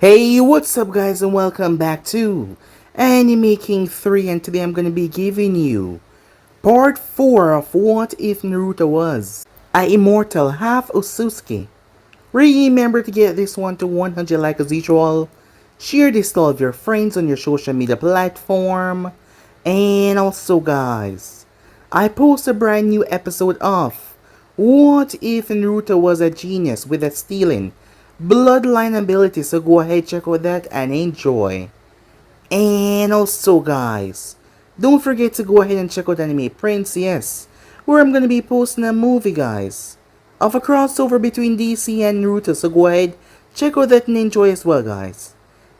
Hey, what's up guys and welcome back to Anime King 3, and today I'm going to be giving you part 4 of What If Naruto Was a Immortal half Otsutsuki. Remember to get this one to 100 likes as usual, share this to all of your friends on your social media platform, and also guys, I post a brand new episode of What If Naruto Was a Genius with a Stealing Bloodline ability, so go ahead, check out that and enjoy. And also guys, don't forget to go ahead and check out Anime Prince, yes, where I'm gonna be posting a movie guys of a crossover between DC and Naruto, so go ahead, check out that and enjoy as well guys.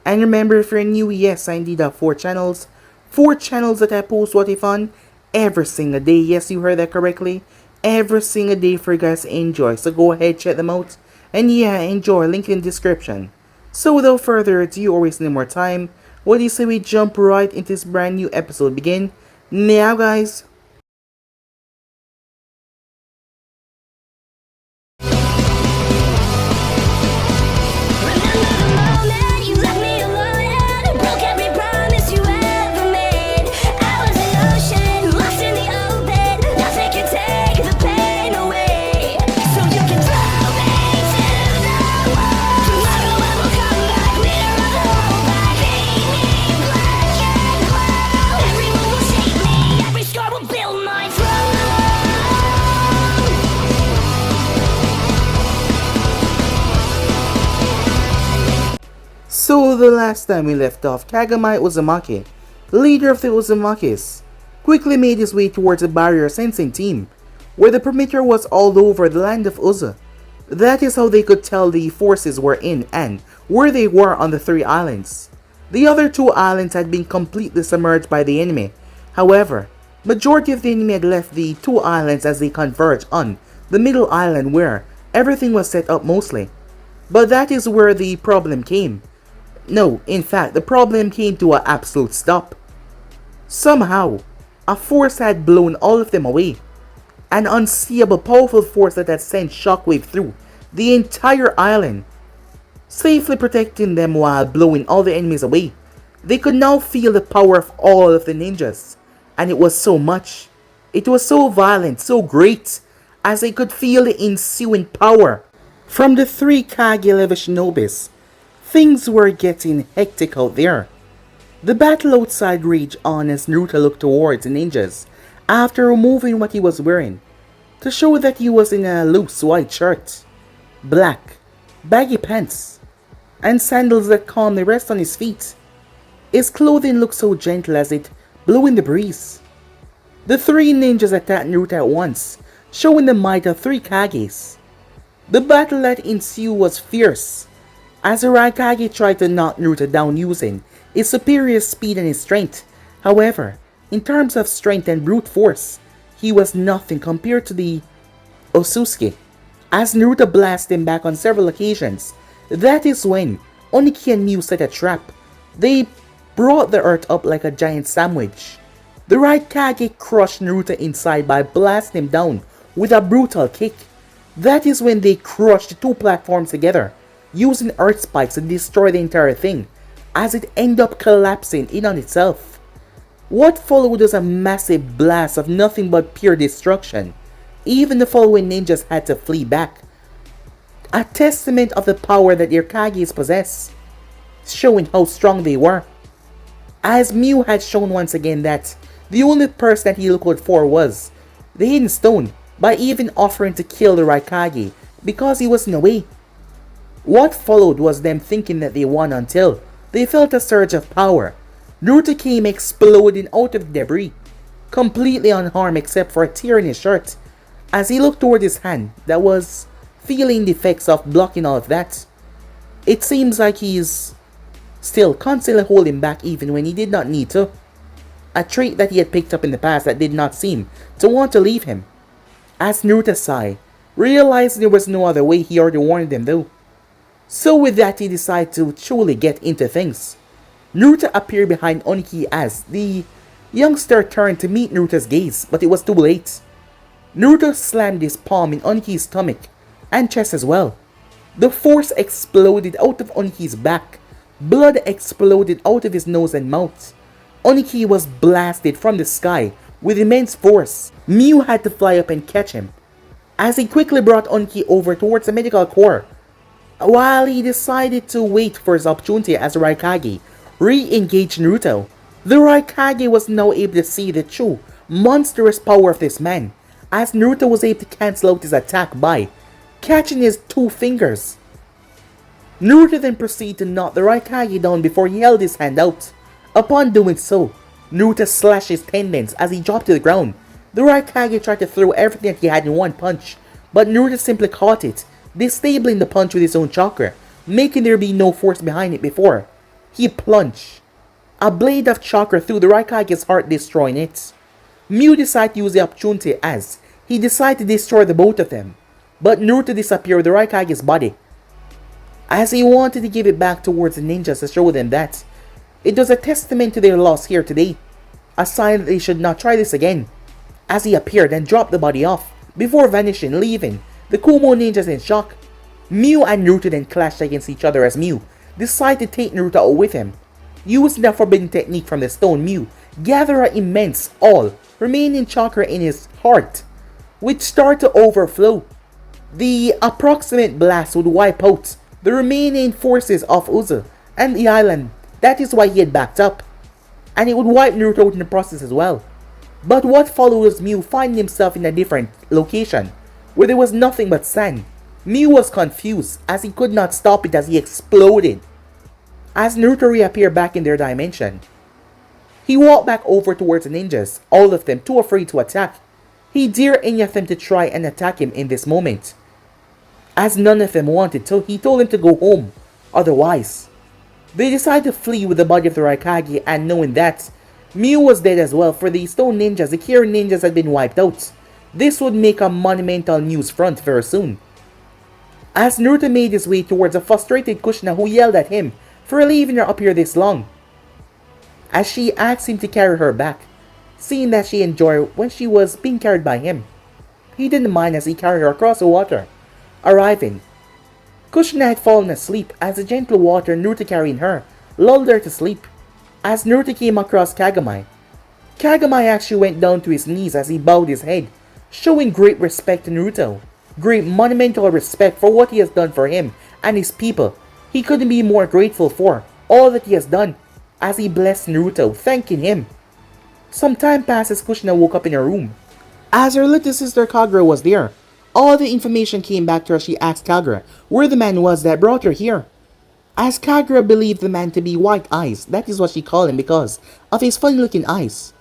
And remember, if you're new, yes, I indeed have 4 channels that I post What If on every single day. Yes, you heard that correctly, every single day for you guys to enjoy, so go ahead, check them out. And yeah, enjoy, link in the description. So without further ado or wasting any more time, what do you say we jump right into this brand new episode? Begin now guys. So the last time we left off, Kagami Uzumaki, leader of the Uzumakis, quickly made his way towards the barrier sensing team, where the perimeter was all over the land of Uzu. That is how they could tell the forces were in and where they were on the 3 islands. The other 2 islands had been completely submerged by the enemy. However, majority of the enemy had left the 2 islands as they converged on the middle island where everything was set up mostly. But that is where the problem came. No, in fact, the problem came to an absolute stop. Somehow, a force had blown all of them away. An unseeable powerful force that had sent shockwave through the entire island, safely protecting them while blowing all the enemies away. They could now feel the power of all of the ninjas, and it was so much. It was so violent, so great, as they could feel the ensuing power from the 3 Kage level shinobis. Things were getting hectic out there. The battle outside raged on as Naruto looked towards the ninjas after removing what he was wearing to show that he was in a loose white shirt, black, baggy pants, and sandals that calmly rest on his feet. His clothing looked so gentle as it blew in the breeze. The 3 ninjas attacked Naruto at once, showing the might of 3 Kages. The battle that ensued was fierce, as the Kage tried to knock Naruto down using his superior speed and his strength. However, in terms of strength and brute force, he was nothing compared to the Otsutsuki. As Naruto blasted him back on several occasions, that is when Oniki and Mew set a trap. They brought the earth up like a giant sandwich. The right Kage crushed Naruto inside by blasting him down with a brutal kick. That is when they crushed the 2 platforms together, using earth spikes to destroy the entire thing, as it ended up collapsing in on itself. What followed was a massive blast of nothing but pure destruction. Even the following ninjas had to flee back. A testament of the power that their Kages possess, showing how strong they were. As Mew had shown once again that the only person that he looked out for was the Hidden Stone, by even offering to kill the Raikage because he was in the way. What followed was them thinking that they won until they felt a surge of power. Naruto came exploding out of the debris, completely unharmed except for a tear in his shirt, as he looked toward his hand that was feeling the effects of blocking all of that. It seems like he's still constantly holding back even when he did not need to. A trait that he had picked up in the past that did not seem to want to leave him. As Naruto sighed, realizing there was no other way, he already warned them though. So with that, he decided to truly get into things. Naruto appeared behind Oniki as the youngster turned to meet Naruto's gaze, but it was too late. Naruto slammed his palm in Oniki's stomach and chest as well. The force exploded out of Oniki's back, Blood exploded out of his nose and mouth. Oniki was blasted from the sky with immense force. Mew had to fly up and catch him, as he quickly brought Oniki over towards the medical corps, while he decided to wait for his opportunity as Raikage re-engaged Naruto. The Raikage was now able to see the true monstrous power of this man, as Naruto was able to cancel out his attack by catching his two fingers. Naruto then proceeded to knock the Raikage down before he held his hand out. Upon doing so, Naruto slashed his tendons as he dropped to the ground. The Raikage tried to throw everything that he had in one punch, but Naruto simply caught it, disabling the punch with his own chakra, making there be no force behind it before he plunged a blade of chakra through the Raikage's heart, destroying it. Mew decided to use the opportunity as he decided to destroy the both of them, but Naruto disappeared with the Raikage's body, as he wanted to give it back towards the ninjas to show them that it was a testament to their loss here today, a sign that they should not try this again, as he appeared and dropped the body off before vanishing, leaving the Kumo ninjas in shock. Mew and Naruto then clashed against each other as Mew decided to take Naruto out with him. Using the forbidden technique from the stone, Mew gathered an immense all remaining chakra in his heart, which started to overflow. The approximate blast would wipe out the remaining forces of Uzu and the island. That is why he had backed up, and it would wipe Naruto out in the process as well. But what followed was Mew finding himself in a different location, where there was nothing but sand. Mew was confused as he could not stop it as he exploded. As Naruto reappeared back in their dimension, he walked back over towards the ninjas, all of them too afraid to attack. He dared any of them to try and attack him in this moment, as none of them wanted, so he told them to go home. Otherwise, they decided to flee with the body of the Raikage, and knowing that Mew was dead as well, for the stone ninjas, the Kira ninjas had been wiped out. This would make a monumental news front very soon. As Naruto made his way towards a frustrated Kushina who yelled at him for leaving her up here this long, as she asked him to carry her back, seeing that she enjoyed when she was being carried by him. He didn't mind as he carried her across the water. Arriving, Kushina had fallen asleep as the gentle water Naruto carrying her lulled her to sleep. As Naruto came across Kagami, Kagami actually went down to his knees as he bowed his head, showing great respect to Naruto. Great monumental respect for what he has done for him and his people. He couldn't be more grateful for all that he has done, as he blessed Naruto, thanking him. Some time passed as Kushina woke up in her room, as her little sister Kagura was there. All the information came back to her. She asked Kagura where the man was that brought her here, as Kagura believed the man to be White Eyes. That is what she called him because of his funny looking eyes.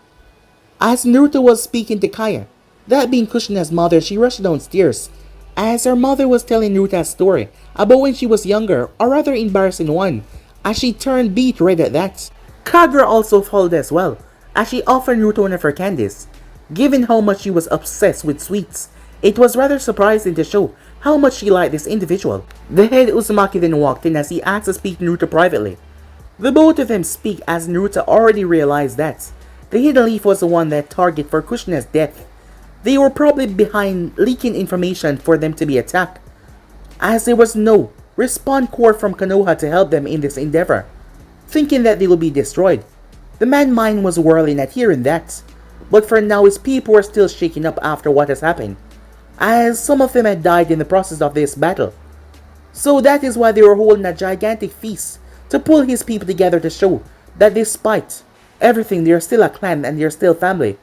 As Naruto was speaking to Kaya, that being Kushina's mother, she rushed downstairs, as her mother was telling Naruto a story about when she was younger, a rather embarrassing one, as she turned beet red at that. Kagura also followed as well, as she offered Naruto one of her candies. Given how much she was obsessed with sweets, it was rather surprising to show how much she liked this individual. The head Uzumaki then walked in as he asked to speak to Naruto privately. The both of them speak as Naruto already realized that the hidden leaf was the one that target for Kushina's death. They were probably behind leaking information for them to be attacked, as there was no respawn core from Konoha to help them in this endeavor. Thinking that they would be destroyed, the man's mind was whirling at hearing that, but for now his people were still shaken up after what has happened, as some of them had died in the process of this battle. So that is why they were holding a gigantic feast to pull his people together to show that despite everything they are still a clan and they are still family.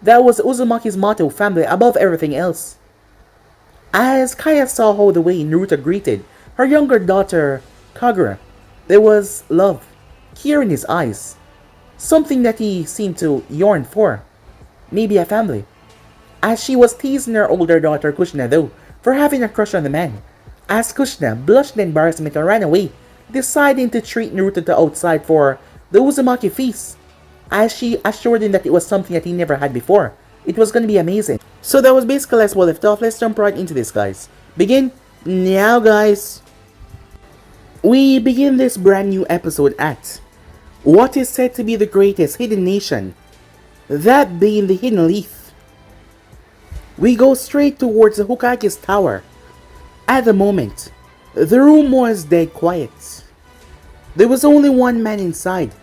That was Uzumaki's motto, family above everything else. As Kaya saw how the way Naruto greeted her younger daughter Kagura, there was love, care in his eyes, something that he seemed to yearn for, maybe a family. As she was teasing her older daughter Kushina though for having a crush on the man, as Kushina blushed in embarrassment and ran away, deciding to treat Naruto to outside for the Uzumaki feast, as she assured him that it was something that he never had before. It was going to be amazing. So that was basically as well left off. Let's jump right into this, guys. Begin now, guys. We begin this brand new episode at what is said to be the greatest hidden nation, that being the Hidden Leaf. We go straight towards the Hokage's tower. At the moment, the room was dead quiet. There was only one man inside,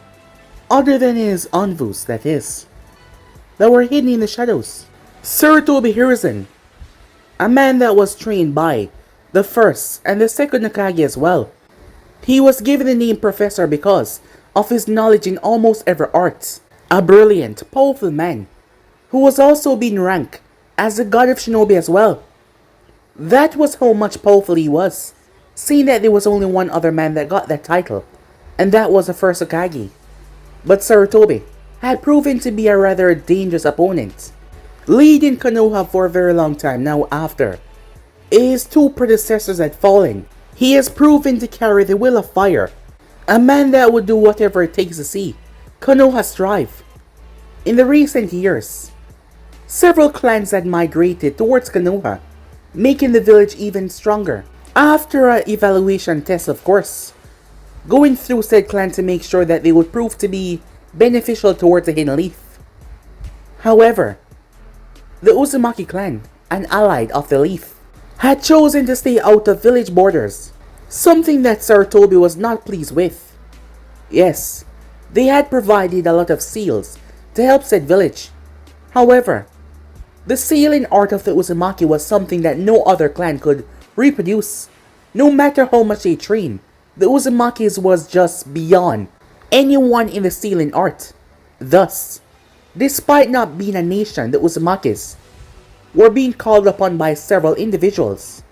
other than his envoys, that is, that were hidden in the shadows. Sarutobi Hiruzen, a man that was trained by the first and the second Kage as well. He was given the name Professor because of his knowledge in almost every art. A brilliant, powerful man who was also being ranked as the god of shinobi as well. That was how much powerful he was, seeing that there was only one other man that got that title, and that was the first Kage. But Sarutobi had proven to be a rather dangerous opponent, leading Konoha for a very long time now after his two predecessors had fallen. He has proven to carry the will of fire, a man that would do whatever it takes to see Konoha strive. In the recent years, several clans had migrated towards Konoha, making the village even stronger. After an evaluation test, of course, going through said clan to make sure that they would prove to be beneficial towards the Hidden Leaf. However, the Uzumaki clan, an ally of the Leaf, had chosen to stay out of village borders, something that Sarutobi was not pleased with. Yes, they had provided a lot of seals to help said village. However, the sealing art of the Uzumaki was something that no other clan could reproduce. No matter how much they trained, the Uzumaki's was just beyond anyone in the sealing art. Thus, despite not being a nation, the Uzumakis were being called upon by several individuals.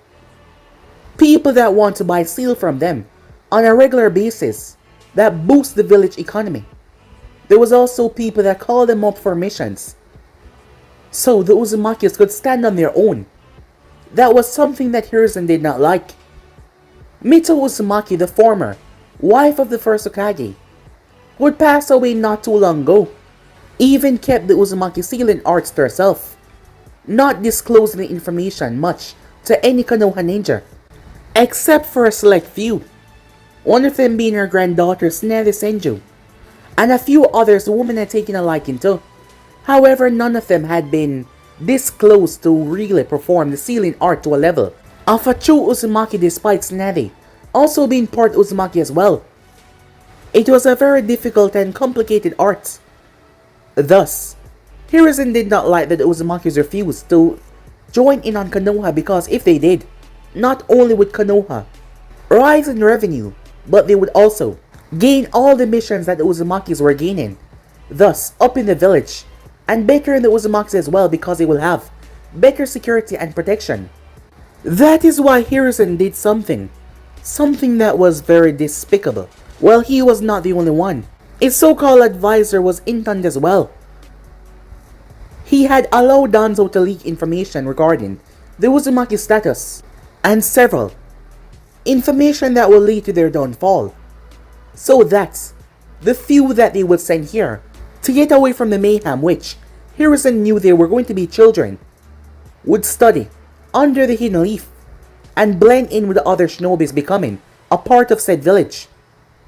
People that want to buy seal from them on a regular basis that boost the village economy. There was also people that called them up for missions, so the Uzumakis could stand on their own. That was something that Hiruzen did not like. Mito Uzumaki, the former wife of the first Kage, who had passed away not too long ago, even kept the Uzumaki sealing arts to herself, not disclosing the information much to any Konoha ninja, except for a select few, one of them being her granddaughter Tsunade Senju, and a few others the woman had taken a liking to. However, none of them had been this close to really perform the sealing art to a level of a true Uzumaki, despite Tsunade also being part Uzumaki as well. It was a very difficult and complicated art. Thus, Hiruzen did not like that the Uzumakis refused to join in on Konoha, because if they did, not only would Konoha rise in revenue, but they would also gain all the missions that the Uzumakis were gaining, thus up in the village, and better in the Uzumakis as well, because they will have better security and protection. That is why Hiruzen did something that was very despicable. Well, he was not the only one. His so-called advisor was intent as well. He had allowed Danzo to leak information regarding the Uzumaki status, and several information that will lead to their downfall, so that the few that they would send here to get away from the mayhem, which Hiruzen knew they were going to be children, would study under the Hidden Leaf and blend in with the other shinobis, becoming a part of said village,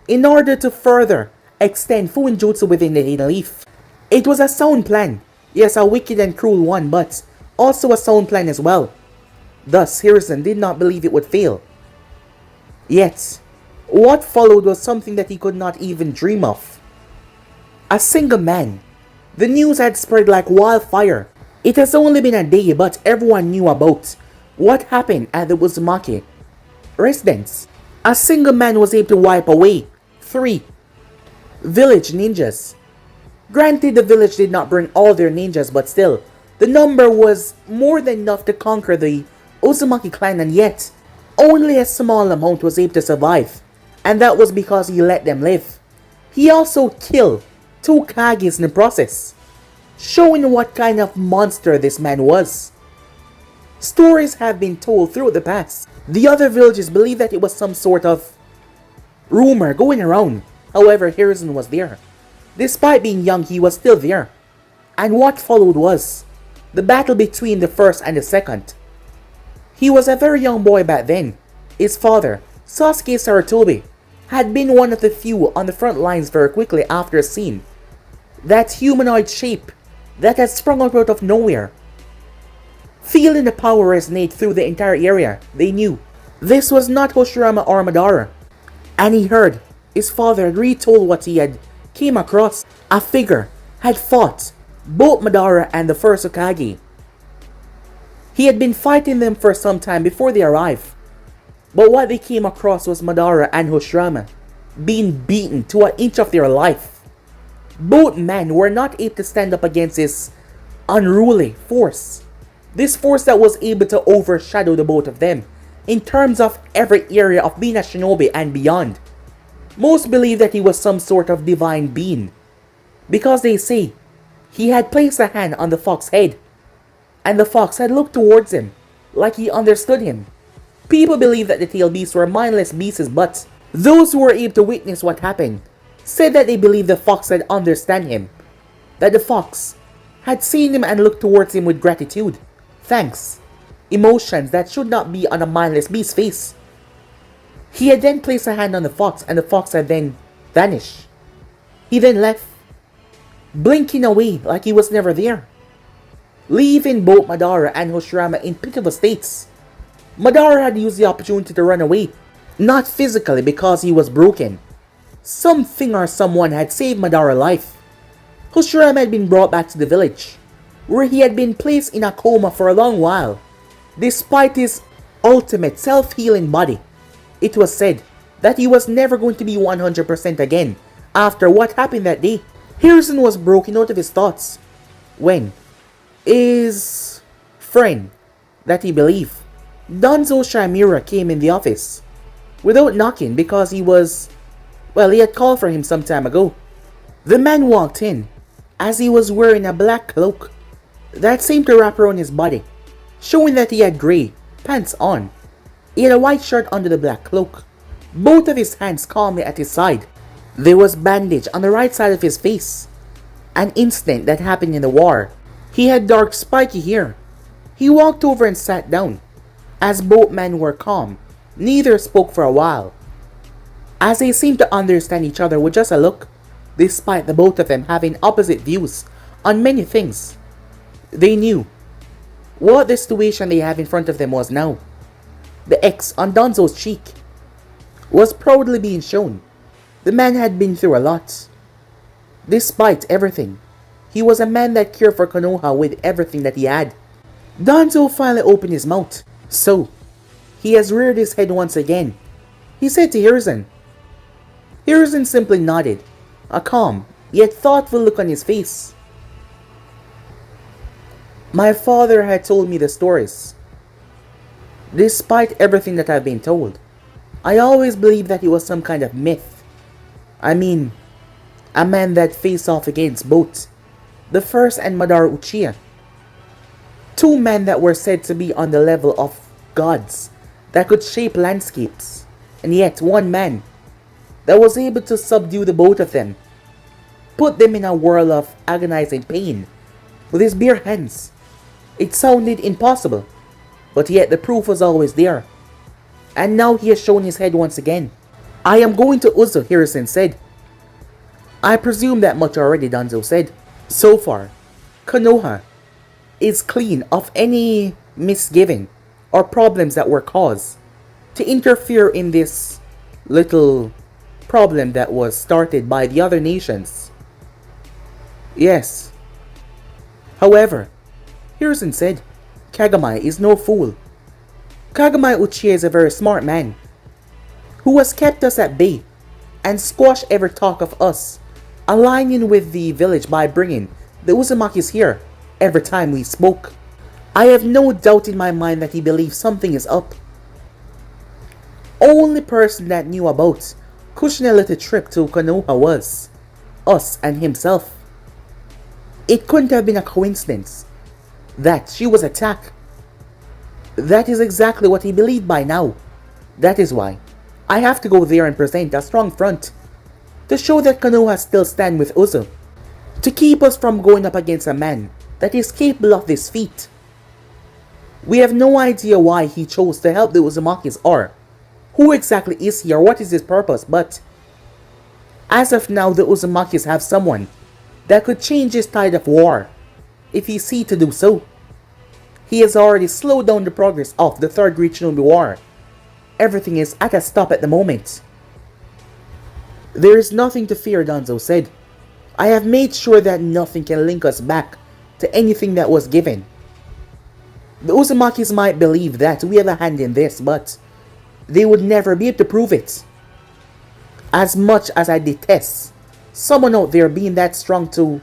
in order to further extend Fuinjutsu within the Hidden Leaf. It was a sound plan. Yes, a wicked and cruel one, but also a sound plan as well. Thus, Hiruzen did not believe it would fail. Yet, what followed was something that he could not even dream of. A single man. The news had spread like wildfire. It has only been a day, but everyone knew about what happened at the Uzumaki residence. A single man was able to wipe away 3 village ninjas. Granted, the village did not bring all their ninjas, but still, the number was more than enough to conquer the Uzumaki clan, and yet, only a small amount was able to survive, and that was because he let them live. He also killed 2 Kages in the process, showing what kind of monster this man was. Stories have been told throughout the past. The other villages believed that it was some sort of rumor going around. However, Hiruzen was there. Despite being young, he was still there. And what followed was the battle between the first and the second. He was a very young boy back then. His father, Sasuke Sarutobi, had been one of the few on the front lines very quickly after seeing that humanoid shape that had sprung up out of nowhere. Feeling the power resonate through the entire area, they knew this was not Hoshirama or Madara, and he heard His father had retold what he had came across. A figure had fought both Madara and the first Hokage. He had been fighting them for some time before they arrived. But what they came across was Madara and Hoshiarama being beaten to an inch of their life. Both men were not able to stand up against this unruly force. This force that was able to overshadow the both of them in terms of every area of being a shinobi and beyond. Most believe that he was some sort of divine being, because they say he had placed a hand on the fox's head, and the fox had looked towards him like he understood him. People believe that the tail beasts were mindless beasts, but those who were able to witness what happened said that they believed the fox had understand him, that the fox had seen him and looked towards him with gratitude, thanks, emotions that should not be on a mindless beast's face. He had then placed a hand on the fox, and the fox had then vanished. He then left, blinking away like he was never there, leaving both Madara and Hoshiarama in pitiable states. Madara had used the opportunity to run away, not physically because he was broken. Something or someone had saved Madara's life. Hoshiarama had been brought back to the village, where he had been placed in a coma for a long while. Despite his ultimate self-healing body, it was said that he was never going to be 100% again after what happened that day. Hiruzen was broken out of his thoughts when his friend that he believed, Danzo Shamira, came in the office without knocking because he had called for him some time ago. The man walked in as he was wearing a black cloak that seemed to wrap around his body, showing that he had grey pants on. He had a white shirt under the black cloak, both of his hands calmly at his side. There was bandage on the right side of his face, an incident that happened in the war. He had dark spiky hair. He walked over and sat down. As both men were calm, neither spoke for a while, as they seemed to understand each other with just a look, despite the both of them having opposite views on many things. They knew what the situation they have in front of them was now. The X on Danzo's cheek was proudly being shown. The man had been through a lot. Despite everything, he was a man that cared for Konoha with everything that he had. Danzo finally opened his mouth. So, he has reared his head once again. He said to Hiruzen. Hiruzen simply nodded, a calm yet thoughtful look on his face. My father had told me the stories. Despite everything that I've been told, I always believed that he was some kind of myth. I mean, a man that faced off against both the first and Madara Uchiha. Two men that were said to be on the level of gods that could shape landscapes, and yet one man that was able to subdue the both of them, put them in a whirl of agonizing pain with his bare hands. It sounded impossible, but yet the proof was always there. And now he has shown his head once again. I am going to Uzu, Hiruzen said. I presume that much already, Danzo said. So far, Konoha is clean of any misgiving or problems that were caused to interfere in this little problem that was started by the other nations. Yes. However, Hiruzen said, Kagami is no fool. Kagami Uchiha is a very smart man who has kept us at bay and squashed every talk of us aligning with the village by bringing the Uzumakis here every time we spoke. I have no doubt in my mind that he believes something is up. Only person that knew about Kushina's little trip to Konoha was us and himself. It couldn't have been a coincidence that she was attacked. That is exactly what he believed by now. That is why I have to go there and present a strong front to show that Konoha still stand with Uzu, to keep us from going up against a man that is capable of this feat. We have no idea why he chose to help the Uzumakis or who exactly is he or what is his purpose, but as of now the Uzumakis have someone that could change his tide of war if he sees to do so. He has already slowed down the progress of the Third Great Shinobi War. Everything is at a stop at the moment. There is nothing to fear, Danzo said. I have made sure that nothing can link us back to anything that was given. The Uzumakis might believe that we have a hand in this, but they would never be able to prove it. As much as I detest someone out there being that strong to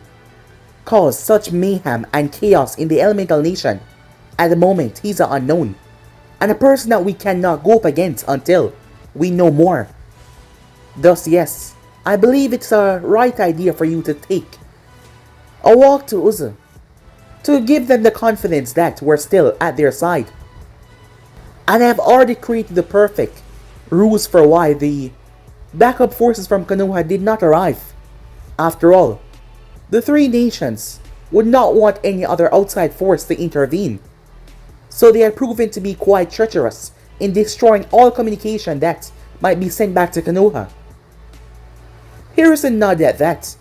cause such mayhem and chaos in the elemental nation, at the moment he's an unknown, and a person that we cannot go up against until we know more. Thus, yes, I believe it's a right idea for you to take a walk to Uzu, to give them the confidence that we're still at their side. And I have already created the perfect rules for why the backup forces from Konoha did not arrive. After all, the three nations would not want any other outside force to intervene, so they had proven to be quite treacherous in destroying all communication that might be sent back to Konoha. Hiruzen nodded at that.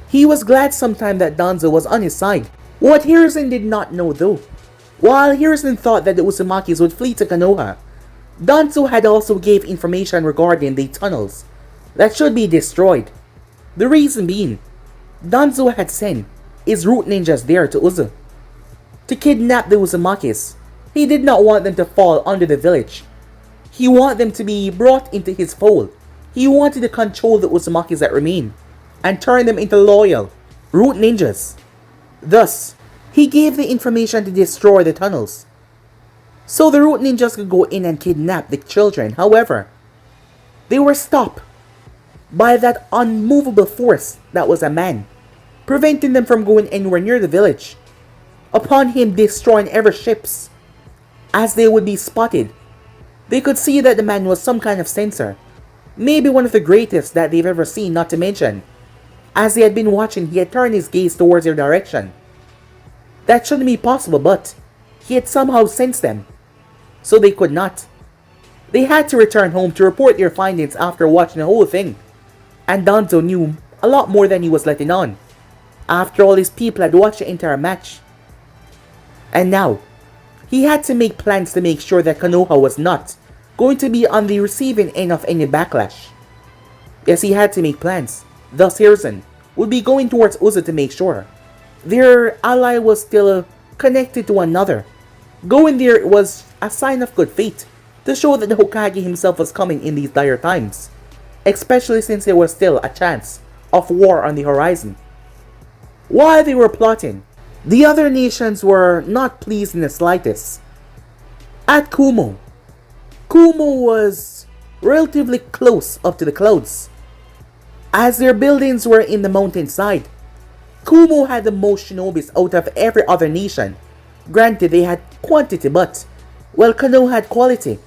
He was glad sometime that Danzo was on his side. What Hiruzen did not know though, while Hiruzen thought that the Uzumakis would flee to Konoha, Danzo had also gave information regarding the tunnels that should be destroyed. The reason being, Danzo had sent his root ninjas there to Uzu to kidnap the Uzumakis. He did not want them to fall under the village. He wanted them to be brought into his fold. He wanted to control the Uzumakis that remain and turn them into loyal root ninjas. Thus, he gave the information to destroy the tunnels, so the root ninjas could go in and kidnap the children. However, they were stopped by that unmovable force that was a man, preventing them from going anywhere near the village. Upon him destroying every ships, as they would be spotted, they could see that the man was some kind of censor, maybe one of the greatest that they've ever seen, not to mention, as they had been watching, he had turned his gaze towards their direction. That shouldn't be possible, but he had somehow sensed them, so they could not. They had to return home to report their findings after watching the whole thing, and Danzo knew a lot more than he was letting on. After all, his people had watched the entire match, and now he had to make plans to make sure that Konoha was not going to be on the receiving end of any backlash. Yes, he had to make plans. Thus, Hiruzen would be going towards Uzu to make sure their ally was still connected to one another. Going there was a sign of good faith to show that the Hokage himself was coming in these dire times, especially since there was still a chance of war on the horizon. While they were plotting, the other nations were not pleased in the slightest. At Kumo was relatively close up to the clouds, as their buildings were in the mountainside. Kumo had the most shinobis out of every other nation. Granted, they had quantity, but, well, Konoha had quality.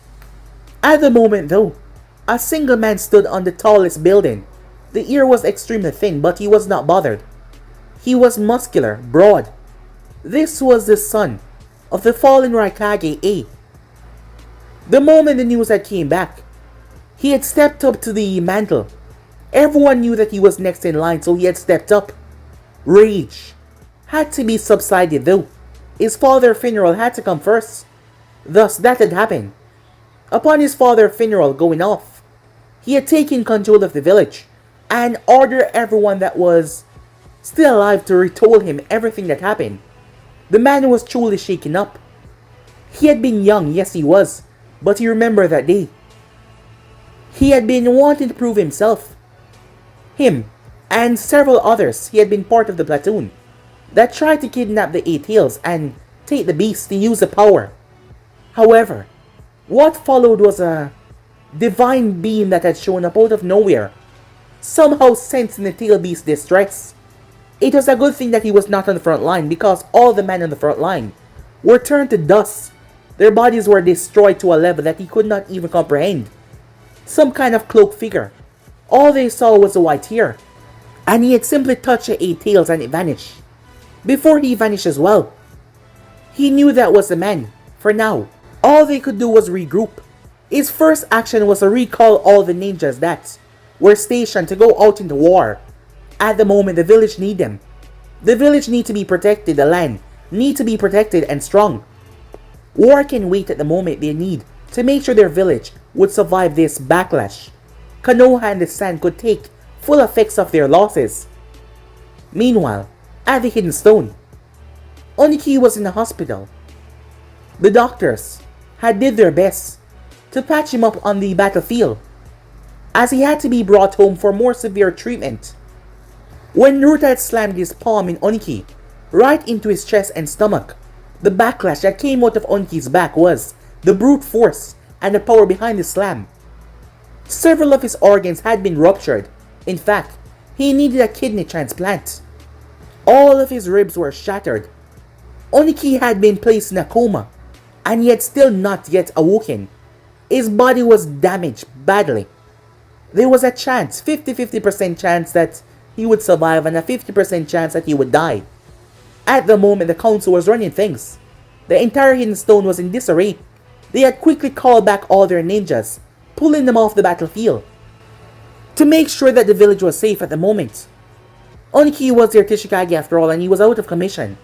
At the moment though, a single man stood on the tallest building. The ear was extremely thin, but he was not bothered. He was muscular, broad. This was the son of the fallen Raikage A. The moment the news had came back, he had stepped up to the mantle. Everyone knew that he was next in line, so he had stepped up. Rage had to be subsided though. His father's funeral had to come first. Thus, that had happened. Upon his father's funeral going off, he had taken control of the village and ordered everyone that was still alive to retell him everything that happened. The man was truly shaken up. He had been young, yes he was, but he remembered that day. He had been wanting to prove himself. Him and several others, he had been part of the platoon that tried to kidnap the Eight Hills and take the beast to use the power. However, what followed was a divine being that had shown up out of nowhere, somehow sensing the tail beast's distress. It was a good thing that he was not on the front line, because all the men on the front line were turned to dust. Their bodies were destroyed to a level that he could not even comprehend. Some kind of cloaked figure. All they saw was a white hair, and he had simply touched the Eight Tails and it vanished. Before he vanished as well, he knew that was the man. For now, all they could do was regroup. His first action was to recall all the ninjas that were stationed to go out into war. At the moment, the village need them. The village need to be protected, the land need to be protected and strong. War can wait at the moment. They need to make sure their village would survive this backlash. Konoha and the Sand could take full effects of their losses. Meanwhile, at the Hidden Stone, Oniki was in the hospital. The doctors had did their best to patch him up on the battlefield, as he had to be brought home for more severe treatment. When Naruto had slammed his palm in Oniki, right into his chest and stomach, the backlash that came out of Oniki's back was the brute force and the power behind the slam. Several of his organs had been ruptured. In fact, he needed a kidney transplant. All of his ribs were shattered. Oniki had been placed in a coma, and he had still not yet awoken. His body was damaged badly. There was a chance, 50-50% chance that he would survive and a 50% chance that he would die. At the moment the council was running things, the entire Hidden Stone was in disarray. They had quickly called back all their ninjas, pulling them off the battlefield, to make sure that the village was safe at the moment. Oniki was their Kage after all, and he was out of commission.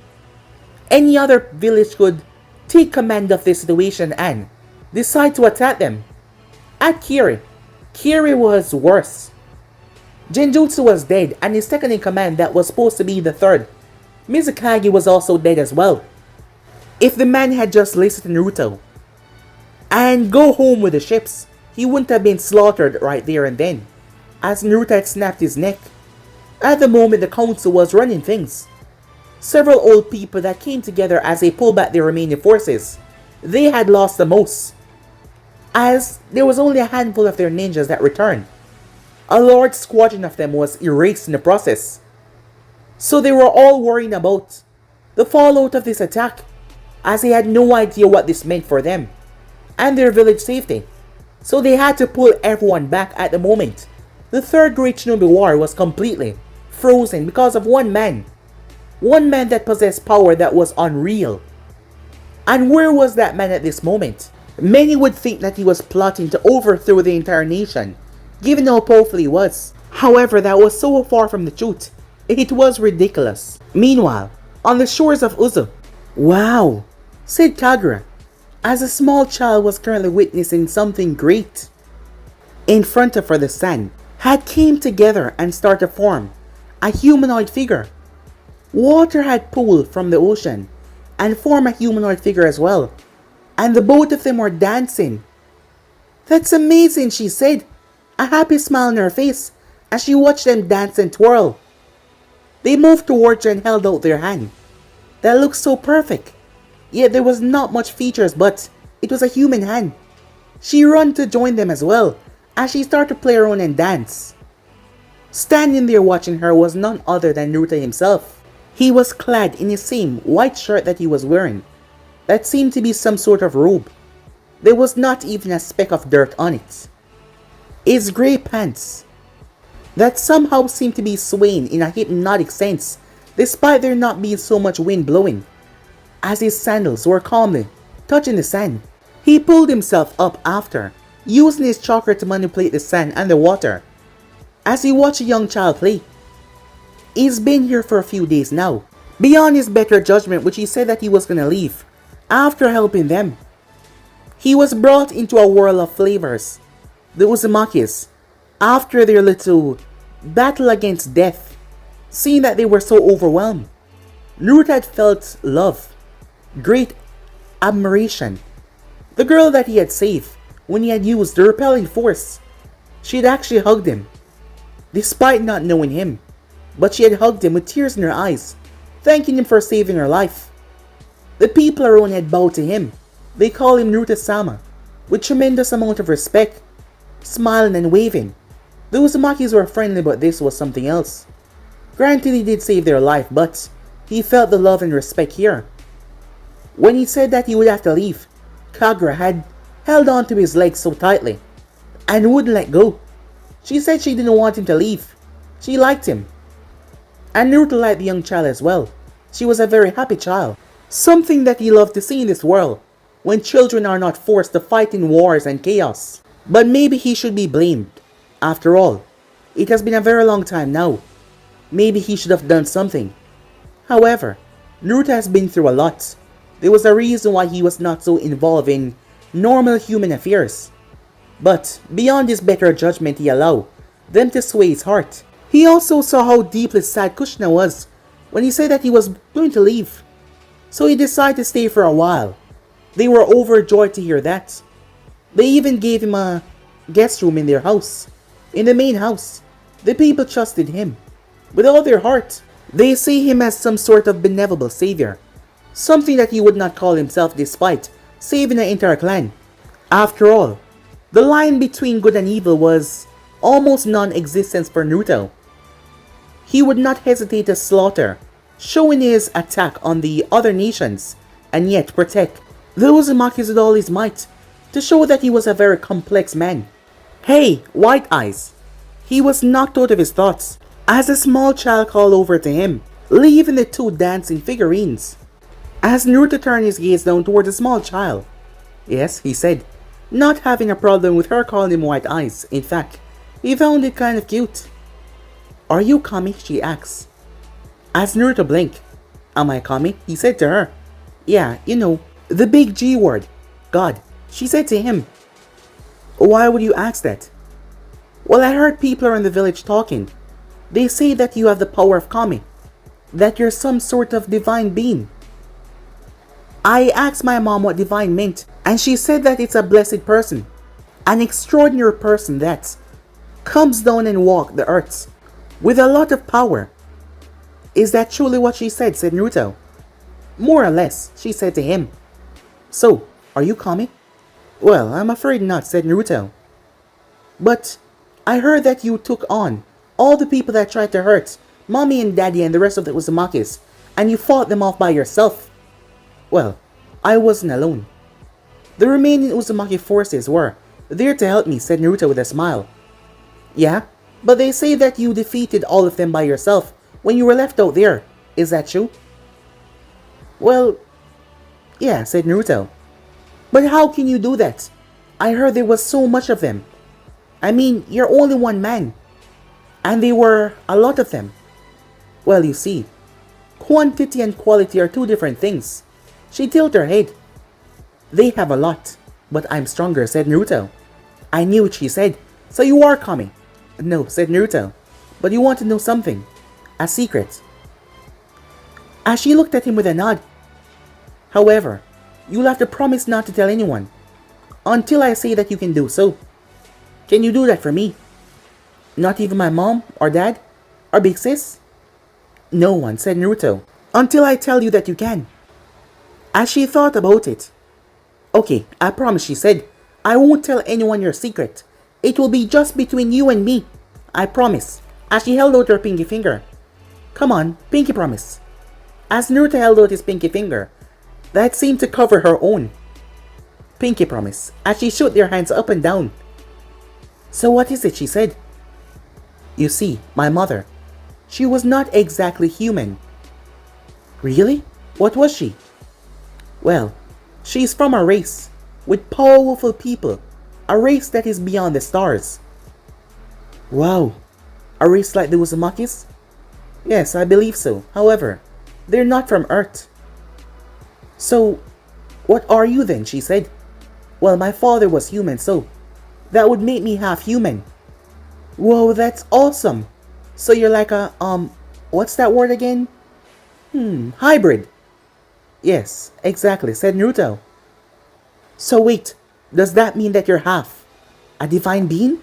Any other village could take command of this situation and decide to attack them. At Kiri was worse. Genjutsu was dead, and his second in command that was supposed to be the third, Mizukage, was also dead as well. If the man had just listened to Naruto and go home with the ships, he wouldn't have been slaughtered right there and then, as Naruto had snapped his neck. At the moment the council was running things. Several old people that came together as they pulled back their remaining forces. They had lost the most, as there was only a handful of their ninjas that returned. A large squadron of them was erased in the process. So they were all worrying about the fallout of this attack, as they had no idea what this meant for them and their village safety. So they had to pull everyone back at the moment. The Third Great Shinobi War was completely frozen because of one man. One man that possessed power that was unreal. And where was that man at this moment? Many would think that he was plotting to overthrow the entire nation, given how powerful he was. However, that was so far from the truth. It was ridiculous. Meanwhile, on the shores of Uzu, "Wow," said Kagura, as a small child was currently witnessing something great. In front of her, the sand had came together and started to form a humanoid figure. Water had pooled from the ocean and formed a humanoid figure as well, and the both of them were dancing. "That's amazing," she said, a happy smile on her face as she watched them dance and twirl. They moved towards her and held out their hand. That looked so perfect. Yet there was not much features, but it was a human hand. She ran to join them as well, as she started to play around and dance. Standing there watching her was none other than Naruto himself. He was clad in the same white shirt that he was wearing, that seemed to be some sort of robe. There was not even a speck of dirt on it. His grey pants, that somehow seemed to be swaying in a hypnotic sense, despite there not being so much wind blowing, as his sandals were calmly touching the sand. He pulled himself up after, using his chakra to manipulate the sand and the water, as he watched a young child play. He's been here for a few days now, beyond his better judgment, which he said that he was gonna leave after helping them. He was brought into a whirl of flavors. The Uzumakis, after their little battle against death, seeing that they were so overwhelmed, Naruto had felt love, great admiration. The girl that he had saved when he had used the repelling force, she had actually hugged him, despite not knowing him, but she had hugged him with tears in her eyes, thanking him for saving her life. The people around had bowed to him. They called him Naruto-sama, with tremendous amount of respect, smiling and waving. The Uzumakis were friendly, but this was something else. Granted, he did save their life, but he felt the love and respect here. When he said that he would have to leave, Kagura had held on to his legs so tightly and wouldn't let go. She said she didn't want him to leave. She liked him. And Naruto liked the young child as well. She was a very happy child. Something that he loved to see in this world, when children are not forced to fight in wars and chaos. But maybe he should be blamed. After all, it has been a very long time now. Maybe he should have done something. However, Naruto has been through a lot. There was a reason why he was not so involved in normal human affairs. But beyond his better judgment, he allowed them to sway his heart. He also saw how deeply sad Kushina was when he said that he was going to leave. So he decided to stay for a while. They were overjoyed to hear that. They even gave him a guest room in their house. In the main house. The people trusted him. With all their heart. They see him as some sort of benevolent savior. Something that he would not call himself despite saving the entire clan. After all, the line between good and evil was almost non-existent for Naruto. He would not hesitate to slaughter, showing his attack on the other nations, and yet protect the Uzumakis with all his might, to show that he was a very complex man. Hey, White Eyes! He was knocked out of his thoughts, as a small child called over to him, leaving the two dancing figurines. As Naruto turned his gaze down towards the small child. Yes, he said, not having a problem with her calling him White Eyes. In fact, he found it kind of cute. Are you Kami? She asks. As Naruto blinked. Am I Kami? He said to her. Yeah, you know, the big G word. God, she said to him. Why would you ask that? Well, I heard people around the village talking. They say that you have the power of Kami. That you're some sort of divine being. I asked my mom what divine meant, and she said that it's a blessed person. An extraordinary person that comes down and walks the earth with a lot of power. Is that truly what she said? Said Naruto. More or less, she said to him. So, are you Kami? Well, I'm afraid not, said Naruto. But I heard that you took on all the people that tried to hurt Mommy and Daddy and the rest of the Uzumakis, and you fought them off by yourself. Well, I wasn't alone. The remaining Uzumaki forces were there to help me, said Naruto with a smile. Yeah, but they say that you defeated all of them by yourself when you were left out there. Is that true? Well, yeah, said Naruto. But how can you do that? I heard there was so much of them. I mean, you're only one man. And there were a lot of them. Well, you see, quantity and quality are two different things. She tilted her head. They have a lot, but I'm stronger, said Naruto. I knew it, she said. So you are coming. No, said Naruto. But you want to know something. A secret. As she looked at him with a nod. However, you'll have to promise not to tell anyone. Until I say that you can do so. Can you do that for me? Not even my mom or dad? Or big sis? No one, said Naruto. Until I tell you that you can. As she thought about it. Okay, I promise, she said. I won't tell anyone your secret. It will be just between you and me. I promise. As she held out her pinky finger. Come on, pinky promise. As Naruto held out his pinky finger, that seemed to cover her own. Pinky promise. As she shook their hands up and down. So what is it? She said. You see, my mother. She was not exactly human. Really? What was she? Well, she's from a race with powerful people. A race that is beyond the stars. Wow. A race like the Uzumakis? Yes, I believe so. However, they're not from Earth. So, what are you then? She said. Well, my father was human, so that would make me half human. Whoa, that's awesome. So you're like a, what's that word again? Hybrid. Yes, exactly, said Naruto. So wait, does that mean that you're half a divine being?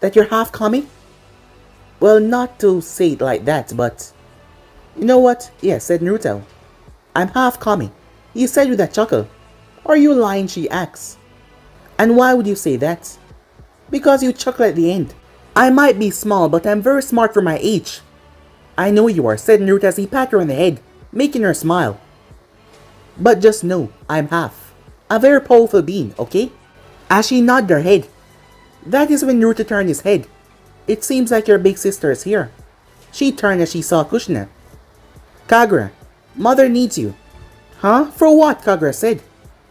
That you're half Kami? Well, not to say it like that, but you know what? Yes, said Naruto. I'm half Kami. He said with a chuckle. Are you lying? She asks. And why would you say that? Because you chuckle at the end. I might be small, but I'm very smart for my age. I know you are, said Naruto as he patted her on the head, making her smile. But just know, I'm half. A very powerful being, okay? As she nodded her head. That is when Naruto turned his head. It seems like your big sister is here. She turned as she saw Kushina. Kagura, mother needs you. Huh? For what? Kagura said.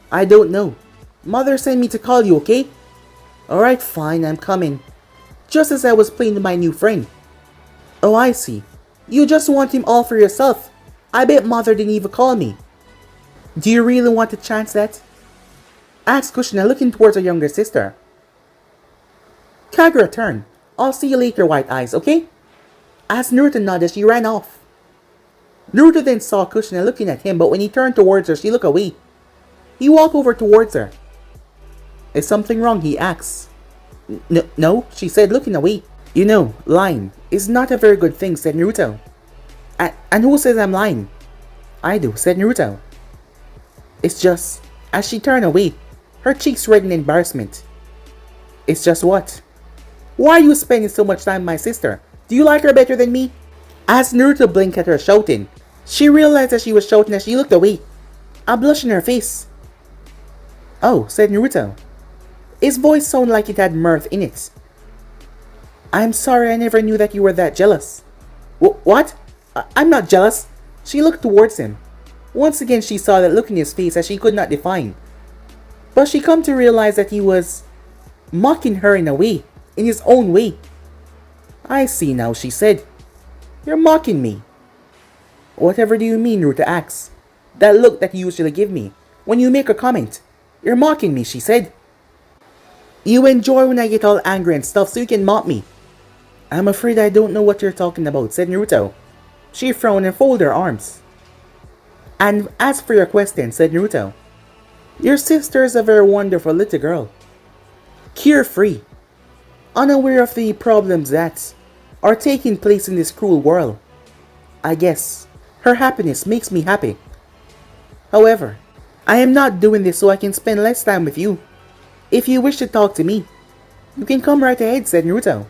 I don't know. Mother sent me to call you, okay? Alright, fine, I'm coming. Just as I was playing with my new friend. Oh, I see. You just want him all for yourself. I bet mother didn't even call me. Do you really want to chance that? Asked Kushina, looking towards her younger sister. Kagura turned. I'll see you later, White Eyes, okay? As Naruto nodded, she ran off. Naruto then saw Kushina looking at him, but when he turned towards her, she looked away. He walked over towards her. Is something wrong? He asked. No, she said, looking away. You know, lying is not a very good thing, said Naruto. And who says I'm lying? I do, said Naruto. It's just, as she turned away, her cheeks reddened in embarrassment. It's just what? Why are you spending so much time with my sister? Do you like her better than me? As Naruto blinked at her shouting, she realized that she was shouting as she looked away. A blush in her face. Oh, said Naruto. His voice sounded like it had mirth in it. I'm sorry, I never knew that you were that jealous. What? I'm not jealous. She looked towards him. Once again she saw that look in his face that she could not define. But she come to realize that he was mocking her in a way, in his own way. I see now, she said. You're mocking me. Whatever do you mean, Naruto asked. That look that you usually give me when you make a comment. You're mocking me, she said. You enjoy when I get all angry and stuff so you can mock me. I'm afraid I don't know what you're talking about, said Naruto. She frowned and folded her arms. And as for your question, said Naruto, your sister is a very wonderful little girl. Carefree. Unaware of the problems that are taking place in this cruel world. I guess her happiness makes me happy. However, I am not doing this so I can spend less time with you. If you wish to talk to me, you can come right ahead, said Naruto.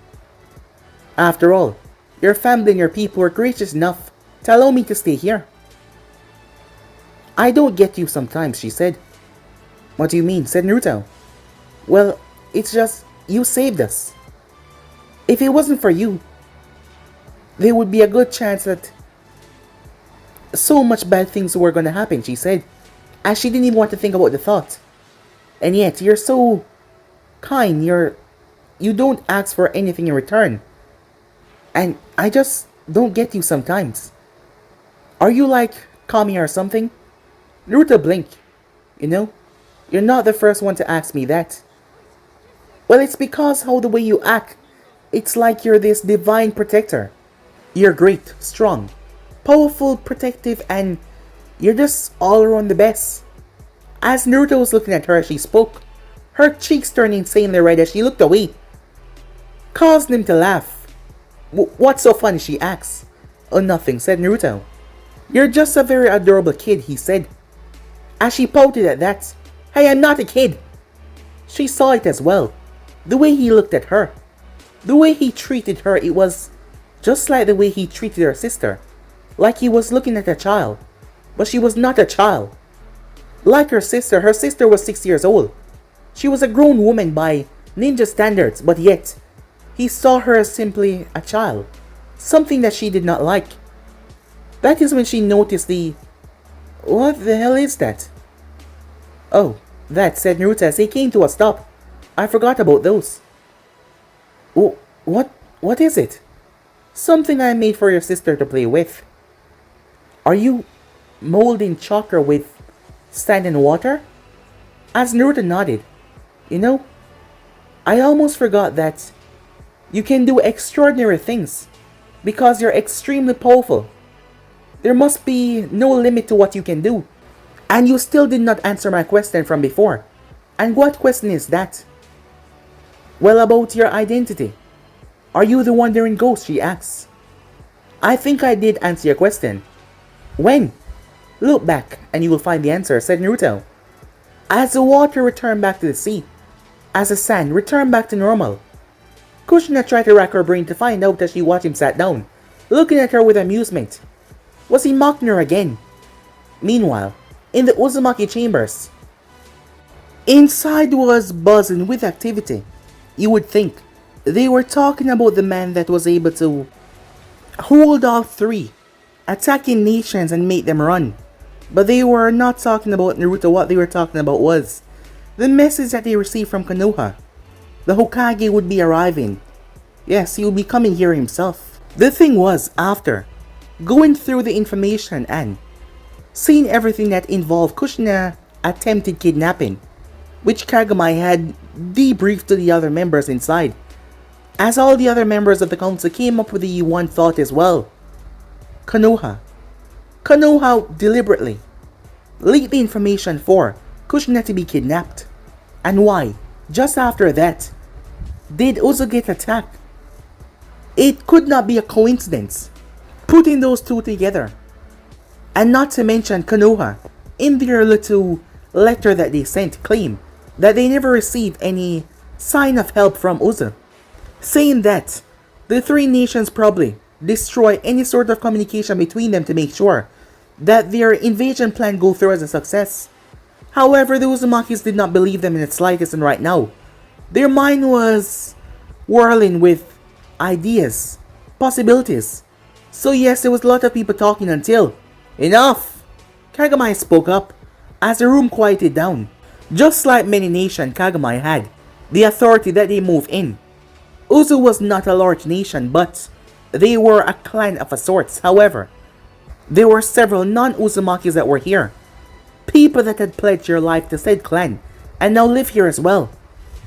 After all, your family and your people were gracious enough to allow me to stay here. I don't get you sometimes, she said. What do you mean, said Naruto. Well, it's just, you saved us. If it wasn't for you, there would be a good chance that so much bad things were gonna happen, she said, as she didn't even want to think about the thought. And yet, you're so kind, you don't ask for anything in return. And I just don't get you sometimes. Are you like Kami or something? Naruto blinked. You know, you're not the first one to ask me that. Well, it's because how the way you act, it's like you're this divine protector. You're great, strong, powerful, protective, and you're just all around the best. As Naruto was looking at her, she spoke, her cheeks turned insanely red as she looked away, causing him to laugh. What's so funny, she asked. Oh, nothing, said Naruto. You're just a very adorable kid, he said. As she pouted at that, hey, I'm not a kid. She saw it as well. The way he looked at her. The way he treated her, it was just like the way he treated her sister. Like he was looking at a child. But she was not a child. Like her sister was 6 years old. She was a grown woman by ninja standards, but yet, he saw her as simply a child. Something that she did not like. That is when she noticed the... What the hell is that? Oh, that, said Naruto as he came to a stop. I forgot about those. Oh, what is it? Something I made for your sister to play with. Are you molding chakra with sand and water? As Naruto nodded. You know, I almost forgot that you can do extraordinary things because you're extremely powerful. There must be no limit to what you can do. And you still did not answer my question from before. And what question is that? Well, about your identity. Are you the wandering ghost, she asks. I think I did answer your question. When? Look back and you will find the answer, said Naruto. As the water returned back to the sea, as the sand returned back to normal, Kushina tried to rack her brain to find out as she watched him sat down, looking at her with amusement. Was he mocking her again? Meanwhile, in the Uzumaki chambers, inside was buzzing with activity. You would think they were talking about the man that was able to hold off 3 attacking nations and make them run. But they were not talking about Naruto. What they were talking about was the message that they received from Konoha. The Hokage would be arriving. Yes, he would be coming here himself. The thing was, after going through the information and seeing everything that involved Kushina attempted kidnapping, which Kagami had debriefed to the other members inside, as all the other members of the council came up with the one thought as well. Konoha. Konoha deliberately leaked the information for Kushina to be kidnapped. And why, just after that, did Uzu get attacked? It could not be a coincidence. Putting those two together, and not to mention Konoha, in their little letter that they sent, claim that they never received any sign of help from Uzu, saying that the three nations probably destroy any sort of communication between them to make sure that their invasion plan go through as a success. However, the Uzumakis did not believe them in the slightest, and right now, their mind was whirling with ideas, possibilities. So yes, there was a lot of people talking until, enough! Kagami spoke up as the room quieted down. Just like many nations Kagami had, the authority that they move in. Uzu was not a large nation, but they were a clan of a sort. However, there were several non-Uzumakis that were here. People that had pledged their life to said clan, and now live here as well.